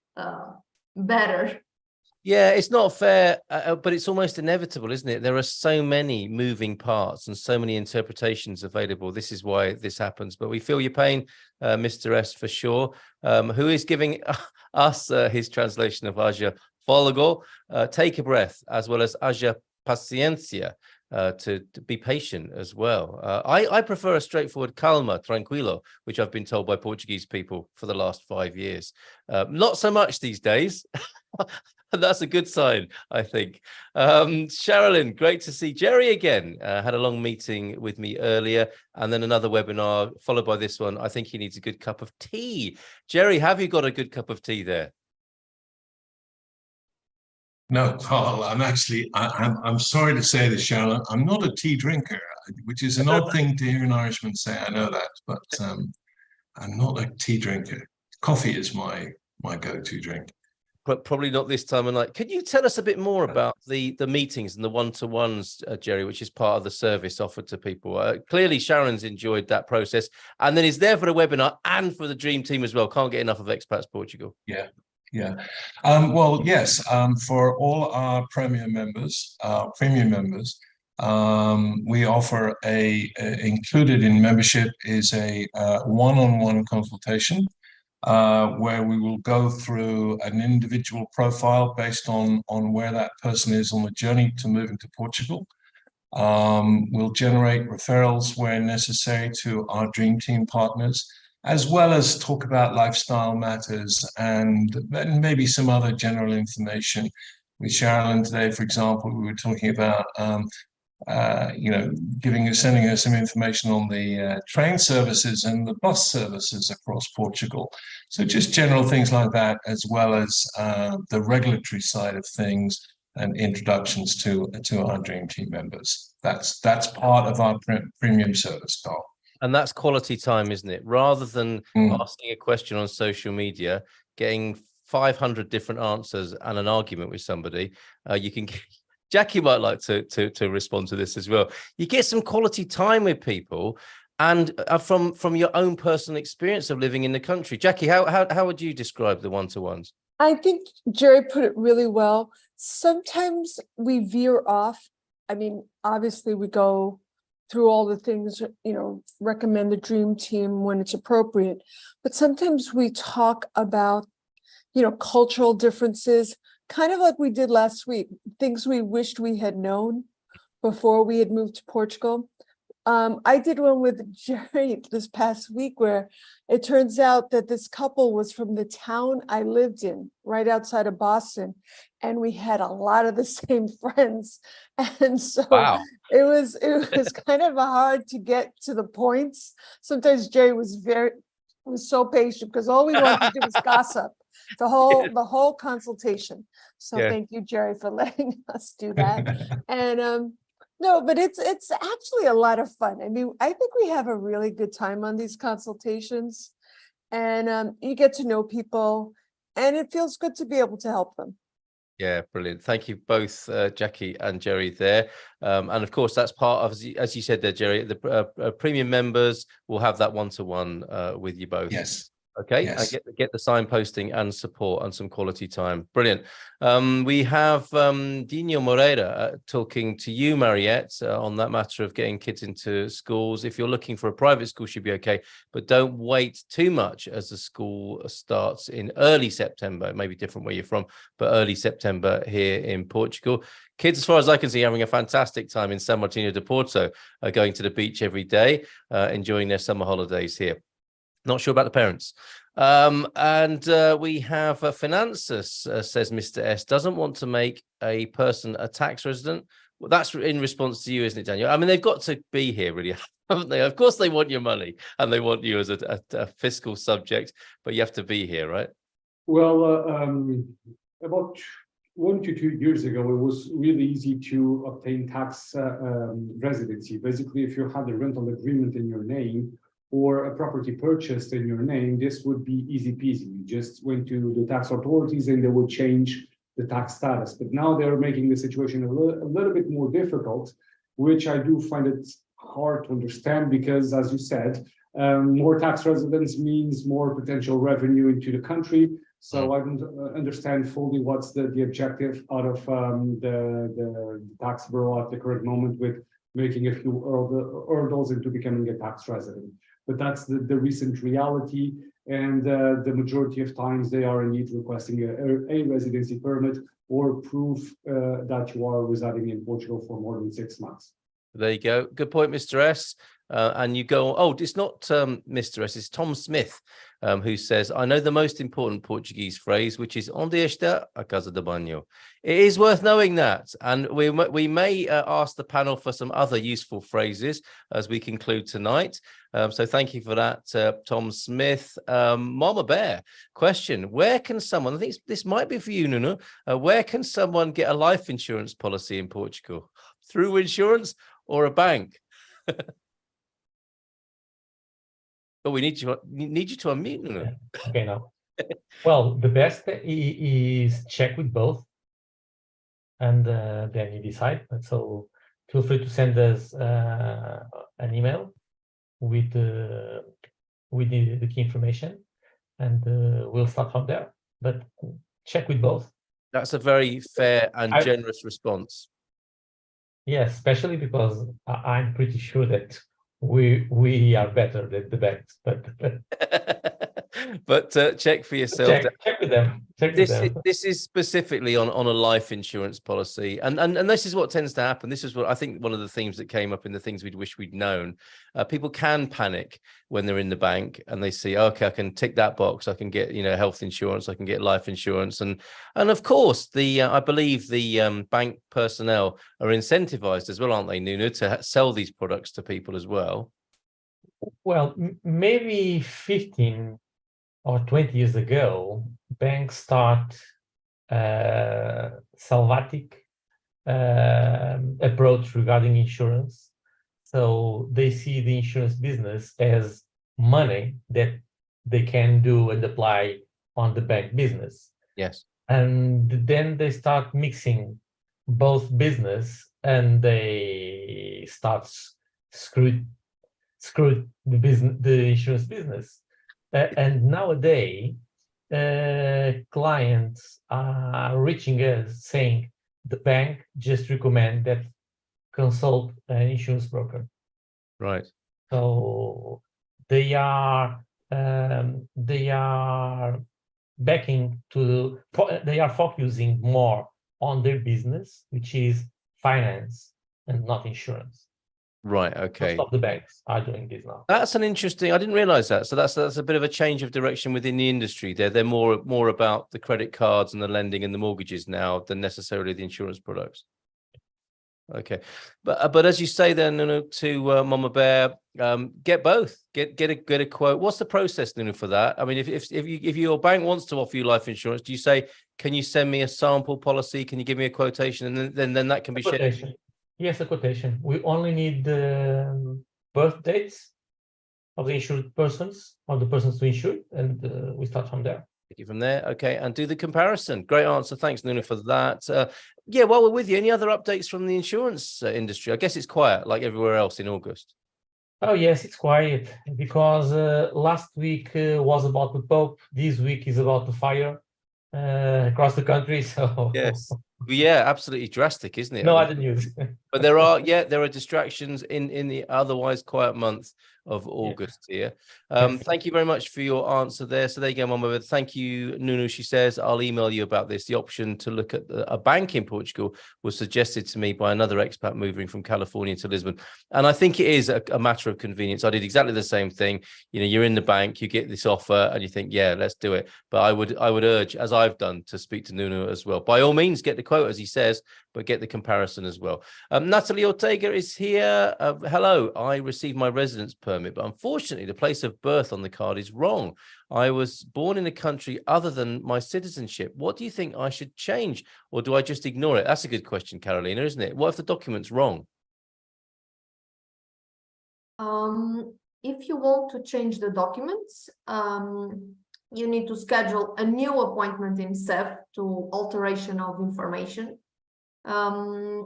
better. Yeah, it's not fair, but it's almost inevitable, isn't it? There are so many moving parts and so many interpretations available. This is why this happens. But we feel your pain, Mr. S, for sure, who is giving us his translation of Haja Folgo, take a breath, as well as Haja Paciencia. to be patient as well. I prefer a straightforward calma, tranquilo, which I've been told by Portuguese people for the last 5 years. Not so much these days. And that's a good sign, I think. Sherilyn, great to see Jerry again. Had a long meeting with me earlier, and then another webinar followed by this one. I think he needs a good cup of tea. Jerry, have you got a good cup of tea there? No, Carl, I'm sorry to say this, Charlotte, I'm not a tea drinker, which is an odd thing to hear an Irishman say. I know that, but I'm not a tea drinker. Coffee is my go-to drink. But probably not this time of night. Could you tell us a bit more about the meetings and the one-to-ones, Jerry, which is part of the service offered to people? Clearly, Sharon's enjoyed that process, and then is there for the webinar and for the Dream Team as well. Can't get enough of Expats Portugal. Yeah. Well, yes, for all our premium members, we offer included in membership is a one-on-one consultation where we will go through an individual profile based on where that person is on the journey to moving to Portugal. We'll generate referrals where necessary to our Dream Team partners, as well as talk about lifestyle matters and maybe some other general information. With Sherilyn today, for example, we were talking about sending her some information on the train services and the bus services across Portugal. So just general things like that, as well as the regulatory side of things and introductions to our Dream Team members. That's part of our premium service, Carl. And that's quality time, isn't it? Rather than asking a question on social media, getting 500 different answers and an argument with somebody, you can get, Jackie might like to respond to this as well. You get some quality time with people, and from your own personal experience of living in the country. Jackie, how would you describe the one-to-ones? I think Jerry put it really well. Sometimes we veer off. I mean, obviously we go through all the things, recommend the Dream Team when it's appropriate, but sometimes we talk about, cultural differences, kind of like we did last week, things we wished we had known before we had moved to Portugal. I did one with Jerry this past week where it turns out that this couple was from the town I lived in, right outside of Boston, and we had a lot of the same friends. And so wow. it was kind of hard to get to the points. Sometimes Jerry was so patient because all we wanted to do was gossip the whole consultation. So Thank you, Jerry, for letting us do that. And no, but it's actually a lot of fun. I mean, I think we have a really good time on these consultations, and you get to know people, and it feels good to be able to help them. Yeah, brilliant. Thank you both, Jackie and Jerry there. And of course, that's part of, as you said there, Jerry, the premium members will have that one-to-one with you both. Yes. Okay, yes. Get the signposting and support and some quality time. Brilliant. We have Dino Moreira talking to you, Mariette, on that matter of getting kids into schools. If you're looking for a private school, should be okay, but don't wait too much as the school starts in early September. It may be different where you're from, but early September here in Portugal. Kids, as far as I can see, having a fantastic time in São Martinho de Porto, going to the beach every day, enjoying their summer holidays here. Not sure about the parents. And we have Finances, says Mr. S, doesn't want to make a person a tax resident. Well, that's in response to you, isn't it, Daniel? I mean, they've got to be here, really, haven't they? Of course, they want your money and they want you as a fiscal subject, but you have to be here, right? Well, about 1 to 2 years ago, it was really easy to obtain tax residency. Basically, if you had a rental agreement in your name, or a property purchased in your name, this would be easy peasy. You just went to the tax authorities and they would change the tax status. But now they're making the situation a little bit more difficult, which I do find it hard to understand because, as you said, more tax residents means more potential revenue into the country. So I don't understand fully what's the objective out of the tax bureau at the current moment with making a few hurdles into becoming a tax resident. But that's the recent reality, and the majority of times they are indeed requesting a residency permit or proof that you are residing in Portugal for more than 6 months. There you go. Good point, Mr. S. And you go, oh, it's not Mr. S, it's Tom Smith, who says, I know the most important Portuguese phrase, which is onde está a casa de banho. It is worth knowing that. And we may ask the panel for some other useful phrases as we conclude tonight. So thank you for that, Tom Smith. Mama Bear, question, where can someone, I think this might be for you, Nuno, where can someone get a life insurance policy in Portugal? Through insurance or a bank? Oh, we need you to unmute, Nuno. Yeah. Okay, now. Well, the best is check with both, and then you decide. So feel free to send us an email with the key information, and we'll start from there. But check with both. That's a very fair and generous response. Yes, especially because I'm pretty sure that we are better than the banks, but check for yourself. Check with them. This is specifically on a life insurance policy, and this is what tends to happen. This is what I think one of the themes that came up in the things we'd wish we'd known. People can panic when they're in the bank and they see, okay, I can tick that box, I can get health insurance, I can get life insurance, and of course I believe the bank personnel are incentivized as well, aren't they, Nuno, to sell these products to people as well? Well, maybe 15 or 20 years ago, banks start salvatic approach regarding insurance. So they see the insurance business as money that they can do and apply on the bank business. Yes. And then they start mixing both business, and they start screw the insurance business. And nowadays, clients are reaching us saying the bank just recommend that consult an insurance broker. Right. So they are backing to they are focusing more on their business, which is finance and not insurance. Right. Okay. Most of the banks are doing this now. That's an interesting. I didn't realize that. So that's a bit of a change of direction within the industry. They're more about the credit cards and the lending and the mortgages now than necessarily the insurance products. Okay, but as you say then, Nuno, to Mama Bear, get both. Get a quote. What's the process, Nuno, for that? I mean, if your bank wants to offer you life insurance, do you say, can you send me a sample policy? Can you give me a quotation, and then that can be shared? Yes, a quotation. We only need the birth dates of the insured persons or the persons to insure, and we start from there. Take it from there. Okay, and do the comparison. Great answer. Thanks, Nuno, for that. Yeah, while we're with you, any other updates from the insurance industry? I guess it's quiet, like everywhere else in August. Oh yes, it's quiet because last week was about the Pope. This week is about the fire across the country. So yes. Yeah, absolutely drastic, isn't it? No other news. But there are distractions in the otherwise quiet month of August here. Yes. Thank you very much for your answer there. So there you go, Mama. Thank you, Nuno. She says, I'll email you about this. The option to look at a bank in Portugal was suggested to me by another expat moving from California to Lisbon. And I think it is a matter of convenience. I did exactly the same thing. You're in the bank, you get this offer and you think, yeah, let's do it. But I would urge, as I've done, to speak to Nuno as well. By all means, get the quote, as he says, but get the comparison as well. Natalie Ortega is here. Hello, I received my residence permit, but unfortunately the place of birth on the card is wrong. I was born in a country other than my citizenship. What do you think I should change, or do I just ignore it? That's a good question, Carolina, isn't it? What if the document's wrong? If you want to change the documents, you need to schedule a new appointment in CEF to alteration of information. I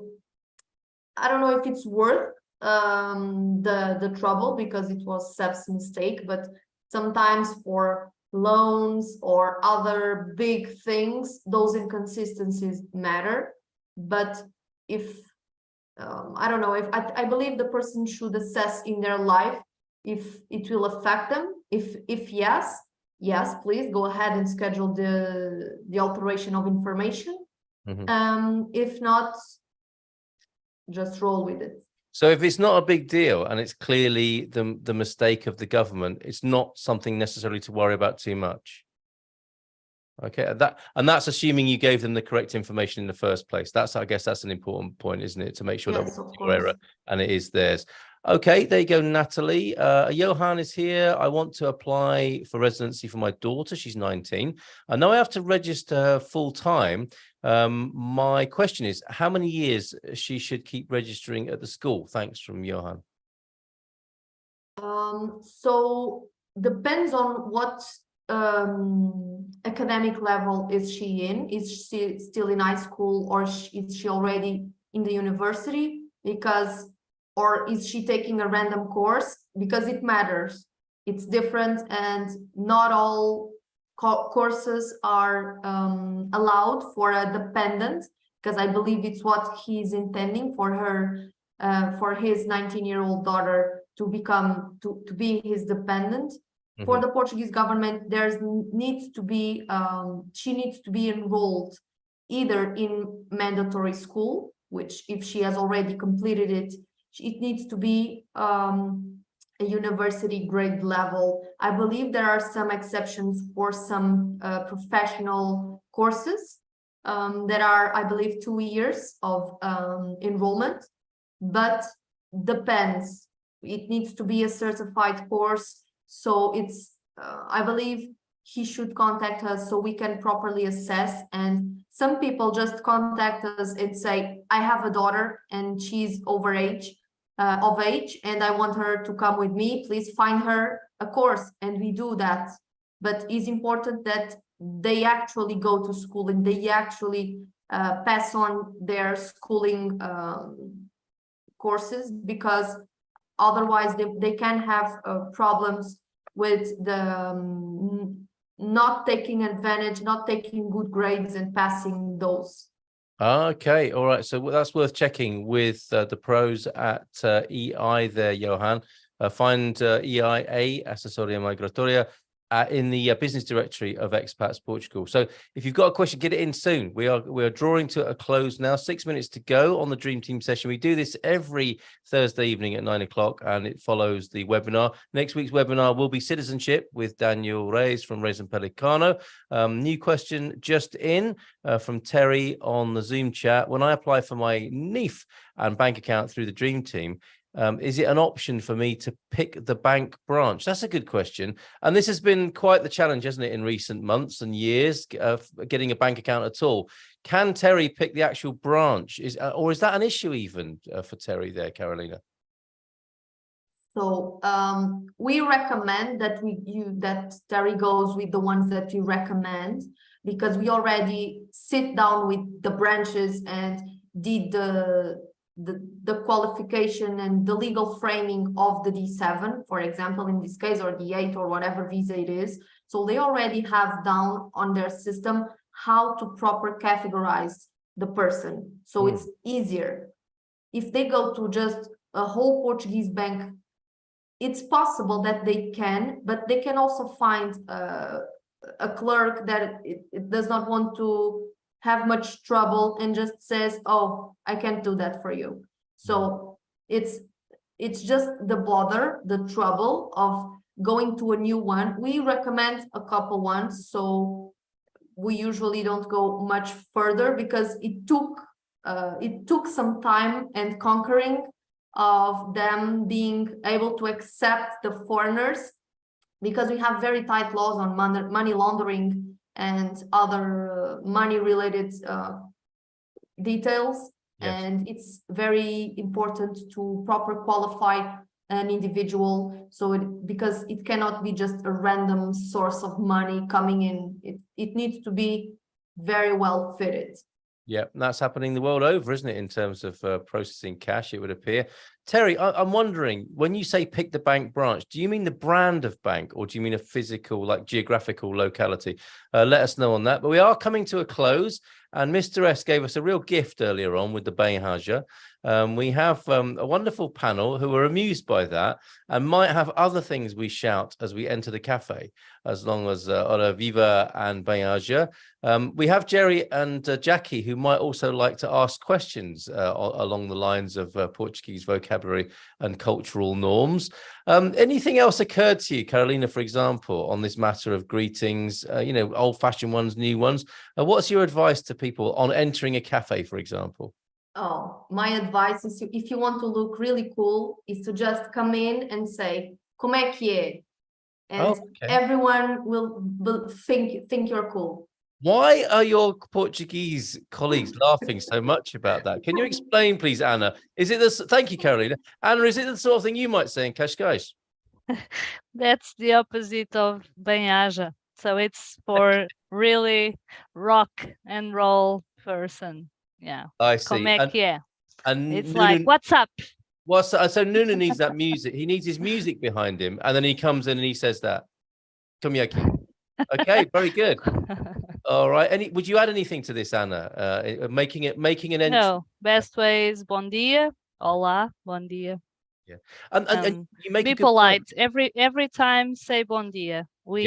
don't know if it's worth the trouble because it was CEF's mistake, but sometimes for loans or other big things, those inconsistencies matter. But if I don't know, if I believe the person should assess in their life if it will affect them. If yes, please go ahead and schedule the alteration of information. Mm-hmm. If not, just roll with it. So if it's not a big deal and it's clearly the mistake of the government, it's not something necessarily to worry about too much. Okay, that's assuming you gave them the correct information in the first place. I guess that's an important point, isn't it? To make sure Yes, that of was your course. error and it is theirs. Okay, there you go, Natalie. Johan is here. I want to apply for residency for my daughter. She's 19. I know I have to register full time. My question is, how many years she should keep registering at the school? Thanks, from Johan. So depends on what academic level is she in. Is she still in high school, or is she already in the university? Because, or is she taking a random course? Because it matters. It's different, and not all courses are allowed for a dependent, because I believe it's what he's intending for her, for his 19-year-old daughter to become, to be his dependent. Mm-hmm. For the Portuguese government, needs to be, she needs to be enrolled either in mandatory school, which if she has already completed it, it needs to be a university grade level. I believe there are some exceptions for some professional courses that are, I believe, 2 years of enrollment, but depends. It needs to be a certified course. So it's, I believe he should contact us so we can properly assess. And some people just contact us and say, I have a daughter and she's of age, and I want her to come with me. Please find her a course, and we do that. But it's important that they actually go to school and they actually pass on their schooling courses, because otherwise they can have problems with the not taking advantage, not taking good grades and passing those. Okay, all right. So that's worth checking with the pros at EI there, Johan. Find EIA, Assessoria Migratoria, in the business directory of Expats Portugal. So if you've got a question, get it in soon. We are drawing to a close now. 6 minutes to go on the Dream Team session. We do this every Thursday evening at 9 o'clock, and it follows the webinar. Next week's webinar will be citizenship with Daniel Reyes from Reyes and Pelicano. New question just in from Terry on the Zoom chat. When I apply for my NIF and bank account through the Dream Team, is it an option for me to pick the bank branch? That's a good question. And this has been quite the challenge, hasn't it, in recent months and years, getting a bank account at all. Can Terry pick the actual branch? Or is that an issue even for Terry there, Carolina? So we recommend that that Terry goes with the ones that you recommend, because we already sit down with the branches and did the qualification and the legal framing of the D7, for example, in this case, or D8 or whatever visa it is. So they already have down on their system how to proper categorize the person. So it's easier. If they go to just a whole Portuguese bank, it's possible that they can, but they can also find a clerk that it does not want to have much trouble and just says, oh, I can't do that for you. So it's just the bother, the trouble of going to a new one. We recommend a couple ones, so we usually don't go much further, because it took some time and conquering of them being able to accept the foreigners, because we have very tight laws on money laundering and other money-related details. Yes. And it's very important to proper qualify an individual, so because it cannot be just a random source of money coming in. It needs to be very well fitted. Yeah, that's happening the world over, isn't it, in terms of processing cash, it would appear. Terry, I'm wondering, when you say pick the bank branch, do you mean the brand of bank, or do you mean a physical, like geographical locality? Let us know on that. But we are coming to a close, and Mr. S gave us a real gift earlier on with the Bem Haja. We have a wonderful panel who are amused by that and might have other things we shout as we enter the cafe, as long as Ora Viva and Bem-aja. We have Jerry and Jackie, who might also like to ask questions along the lines of Portuguese vocabulary and cultural norms. Anything else occurred to you, Carolina, for example, on this matter of greetings, old-fashioned ones, new ones? What's your advice to people on entering a cafe, for example? Oh, my advice is if you want to look really cool, is to just come in and say, como é que é? And everyone will think you're cool. Why are your Portuguese colleagues laughing so much about that? Can you explain, please, Anna? Is it this? Thank you, Carolina. Anna, is it the sort of thing you might say in Cascais? That's the opposite of Bem-aja. So it's for really rock and roll person. Yeah. I see. Como é que é? And It's Nuno, like, what's up? so Nuno needs that music. He needs his music behind him, and then he comes in and he says that. Come aqui. Okay, very good. All right. Would you add anything to this, Anna? Making an entry. No, best way is bom dia, olá, bom dia. Yeah, and you make be polite. Every time say bom dia. We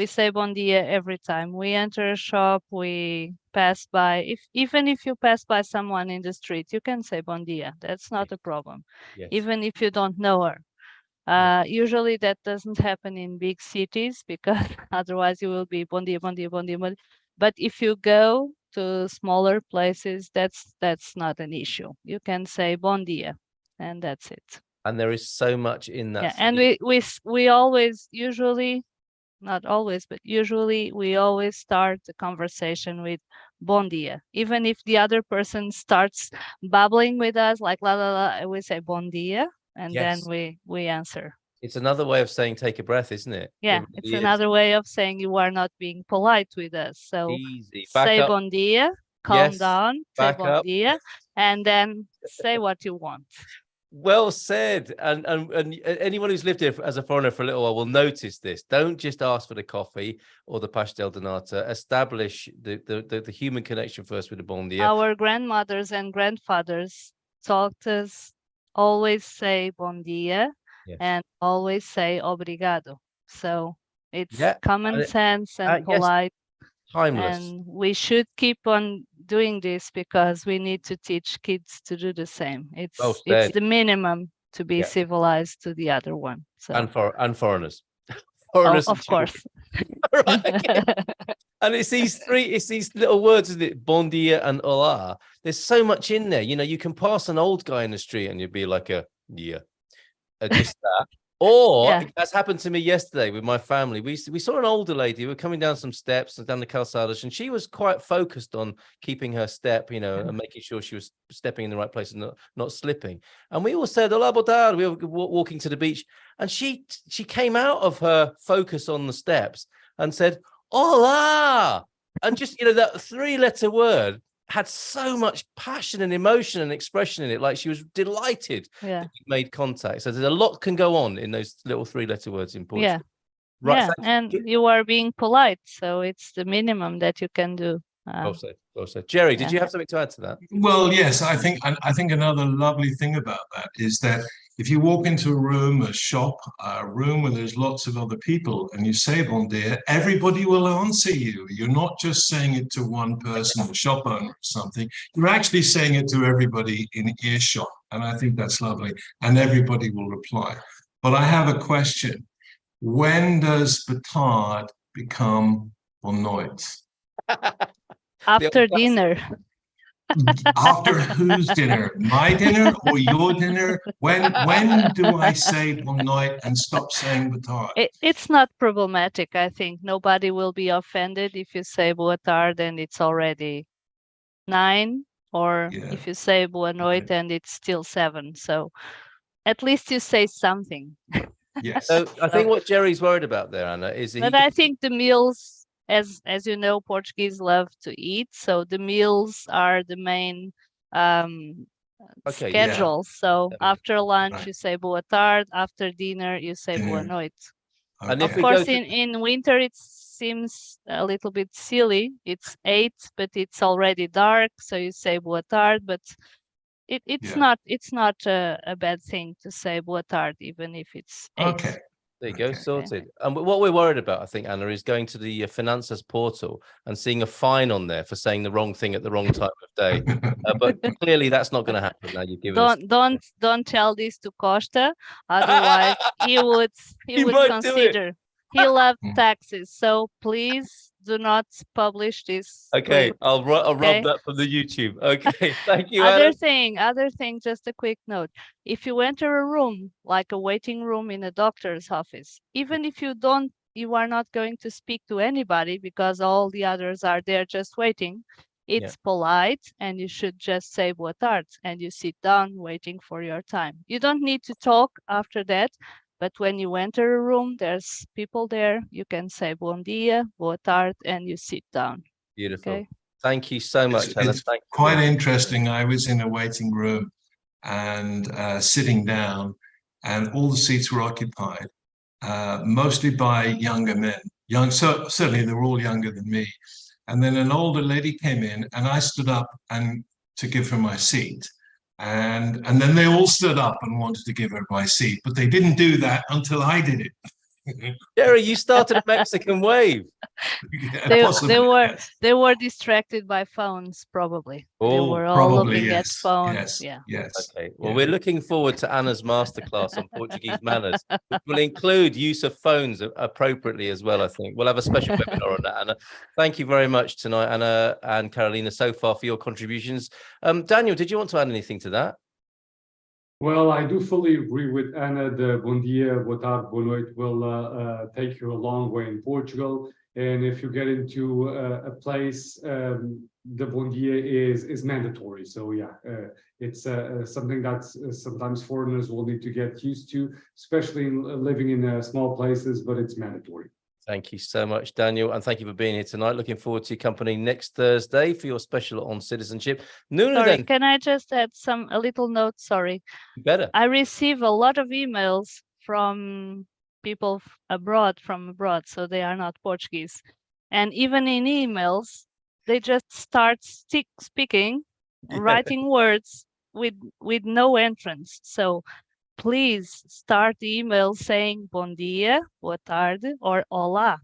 say bom dia every time we enter a shop. We pass by. Even if you pass by someone in the street, you can say bom dia. That's not a problem. Yes. Even if you don't know her. Usually that doesn't happen in big cities because otherwise you will be bom dia, bom dia, bom dia, bom dia. But if you go to smaller places, that's not an issue. You can say bom dia. And that's it. And there is so much in that. Yeah, and we always, usually, not always, but usually we always start the conversation with bom dia. Even if the other person starts babbling with us, like la la la, we say bom dia, and then we answer. It's another way of saying take a breath, isn't it? Yeah, it's another way of saying you are not being polite with us. So say bom dia, calm down, say bom dia, and then say what you want. Well said. And anyone who's lived here as a foreigner for a little while will notice this. Don't just ask for the coffee or the pastel de nata. Establish the human connection first with the bom dia. Our grandmothers and grandfathers taught us always say bom dia and always say obrigado. So it's common sense and polite. Timeless. And we should keep on doing this because we need to teach kids to do the same. It's the minimum to be civilized to the other one. So and foreigners. Of course. Right, okay. And it's these little words, isn't it? Bom dia and olá. There's so much in there. You can pass an old guy in the street and you'd be like just that. Or that's happened to me yesterday with my family. We saw an older lady. We were coming down some steps and down the calçadas, and she was quite focused on keeping her step, and making sure she was stepping in the right place and not slipping. And we all said, "Olá, boa tarde." We were walking to the beach, and she came out of her focus on the steps and said, "Olá," and just that 3-letter word had so much passion and emotion and expression in it, like she was delighted that you made contact. So there's a lot can go on in those little 3-letter words in Portugal. Yeah, right. And you are being polite, so it's the minimum that you can do. Well said. Jerry, did you have something to add to that? Well, yes, I think another lovely thing about that is that if you walk into a room, a shop, a room where there's lots of other people, and you say bom dia, everybody will answer you. You're not just saying it to one person, a shop owner or something. You're actually saying it to everybody in earshot, and I think that's lovely. And everybody will reply. But I have a question. When does batard become boa noite? After dinner. After whose dinner? My dinner or your dinner? When do I say boa noite and stop saying batard? It's not problematic. I think nobody will be offended if you say boa tarde and it's already 9, or if you say boa noite and it's still 7. So at least you say something. Yes. So I think what Jerry's worried about there, Anna, is but I think the meals, as you know, Portuguese love to eat, so the meals are the main schedule. So after lunch you say boa tarde, after dinner you say boa noite. And of course in winter it seems a little bit silly. It's 8, but it's already dark, so you say boa tarde, but It's Yeah. not a bad thing to say boa tarde, even if it's 8. Okay. There you go, Okay. sorted. And what we're worried about, I think, Anna, is going to the Finanzas portal and seeing a fine on there for saying the wrong thing at the wrong time of day. But clearly, that's not going to happen. Now you've given us. Don't tell this to Costa, otherwise he would He might do it. consider. He loves Mm. taxes, so please do not publish this. Okay, clip. I'll Okay. rub that from the YouTube. Okay, thank you, Anna. Other thing, just a quick note. If you enter a room, like a waiting room in a doctor's office, even if you are not going to speak to anybody because all the others are there just waiting, it's polite and you should just say boa tarde and you sit down waiting for your time. You don't need to talk after that, but when you enter a room, there's people there, you can say bom dia, boa tarde, and you sit down. Beautiful. Okay. Thank you so much, Anna. It's Thank you. quite interesting. I was in a waiting room and sitting down, and all the seats were occupied, mostly by younger men. So certainly they were all younger than me. And then an older lady came in, and I stood up and to give her my seat. And then they all stood up and wanted to give her my seat, but they didn't do that until I did it. Jerry, you started a Mexican wave. Yeah, They were distracted by phones, probably. They Oh, were all probably, looking at yes. phones. Yes. Yeah. Yes. Okay, well, Yeah. we're looking forward to Anna's masterclass on Portuguese manners, which will include use of phones appropriately as well, I think. We'll have a special webinar on that, Anna. Thank you very much tonight, Anna and Carolina, so far for your contributions. Daniel, did you want to add anything to that? Well, I do fully agree with Anna. The bom dia, boa tarde, boa noite will take you a long way in Portugal. And if you get into a place, the bom dia is mandatory. So yeah, it's something that sometimes foreigners will need to get used to, especially living in small places, but it's mandatory. Thank you so much, Daniel, and thank you for being here tonight. Looking forward to your company next Thursday for your special on citizenship. Nuno, Sorry, then, can I just add a little note? Sorry. better. I receive a lot of emails from people from abroad, so they are not Portuguese. And even in emails, they just start speaking, writing words with no entrance. So please start the email saying bom dia, boa tarde, or olá.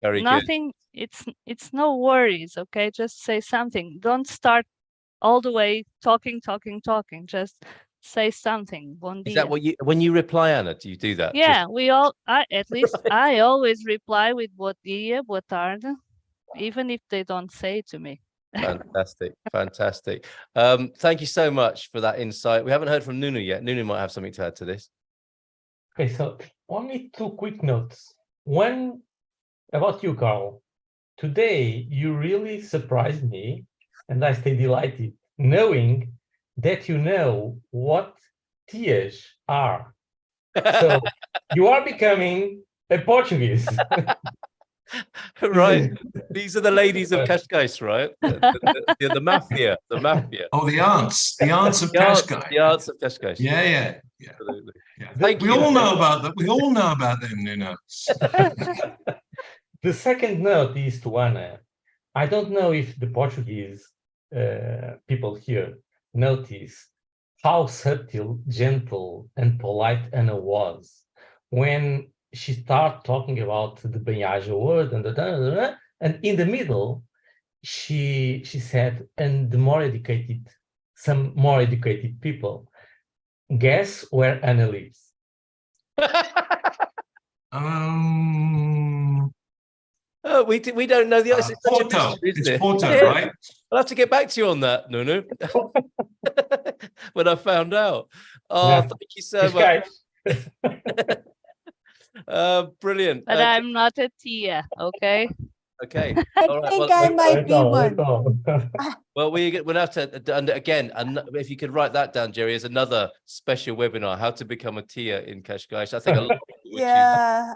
Very Nothing, it's no worries, okay? Just say something. Don't start all the way talking. Just say something. Bom good. dia. Is that what when you reply, Anna, do you do that? Yeah, at least I always reply with bom dia, boa tarde, even if they don't say it to me. Fantastic. Thank you so much for that insight. We haven't heard from Nuno yet. Nuno might have something to add to this. Okay, so only 2 quick notes. One about you, Carl. Today, you really surprised me, and I stay delighted knowing that you know what tias are. So you are becoming a Portuguese. Right. These are the ladies of Cascais, right? The mafia. Oh, the aunts of Cascais. The arts of Cascais. Yeah. Absolutely. Yeah. Thank We you. all know about that. We all know about them, Nuno. The second note is to Anna. I don't know if the Portuguese people here notice how subtle, gentle, and polite Anna was when she started talking about the bem-aja word and in the middle she said, and some more educated people. Guess where Anna lives? We don't know the answer. It's such a Porto. mystery, isn't It's it? Porto, Yeah. right? I'll have to get back to you on that, Nuno. When I found out. Oh, Yeah. thank you so much. Brilliant. But I'm not a tia, okay? Okay. I All right. think Well, I might be one. well, we'll have to, and again, if you could write that down, Jerry, as another special webinar, how to become a tia in Cascais. I think a lot of people would choose Yeah.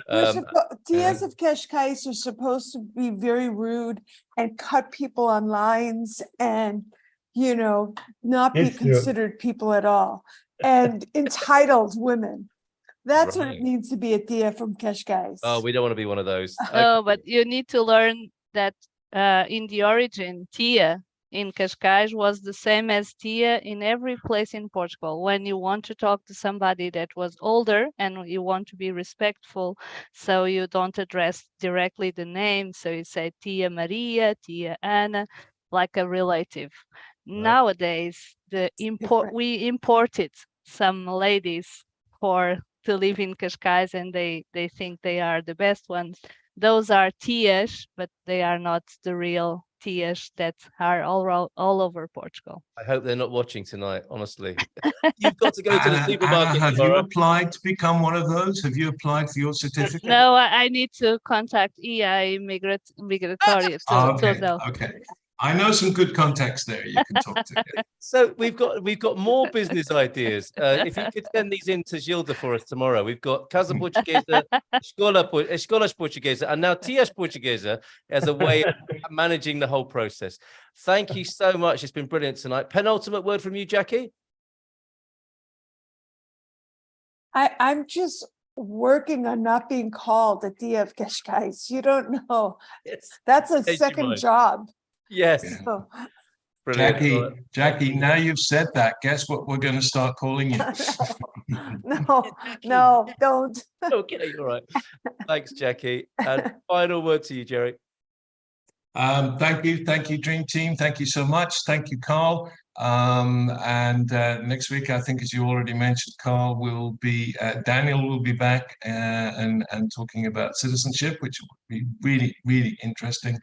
that. Tias of Cascais are supposed to be very rude and cut people on lines and, not be It's true. considered people at all. And entitled women. That's what it Right. means to be a tia from Cascais. Oh, we don't want to be one of those. No, but you need to learn that in the origin, tia in Cascais was the same as tia in every place in Portugal. When you want to talk to somebody that was older and you want to be respectful, so you don't address directly the name, so you say tia Maria, tia Ana, like a relative. Nowadays, we imported some ladies to live in Cascais, and they think they are the best ones. Those are tias, but they are not the real tias that are all over Portugal. I hope they're not watching tonight, honestly. You've got to go to the Anna, supermarket have you tomorrow. applied to become one of those? Have you applied for your certificate? No, I need to contact EI Migratoria to know. Okay. I know some good contacts there you can talk to. So we've got more business ideas. If you could send these in to Gilda for us tomorrow, we've got Casa Portuguesa, Escolas Portuguesa, and now Tias Portuguesa as a way of managing the whole process. Thank you so much. It's been brilliant tonight. Penultimate word from you, Jackie? I'm just working on not being called a Tia of Cascais. You don't know. Yes. That's a Change your second mind. job. Yes. So, Brilliant. Jackie, now you've said that, guess what we're going to start calling you? no, don't. Okay, all right. Thanks, Jackie. And final word to you, Jerry. Thank you, Dream Team. Thank you so much. Thank you, Carl. Next week, I think, as you already mentioned, Carl will be, Daniel will be back and talking about citizenship, which will be really, really interesting.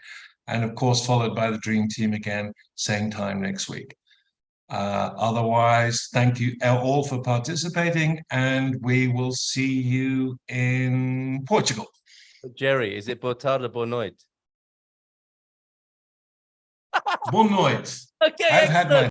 And of course, followed by the Dream Team again, same time next week. Otherwise, thank you all for participating, and we will see you in Portugal. Jerry, is it boa tarde or boa noite? Boa noite. Okay, I've had my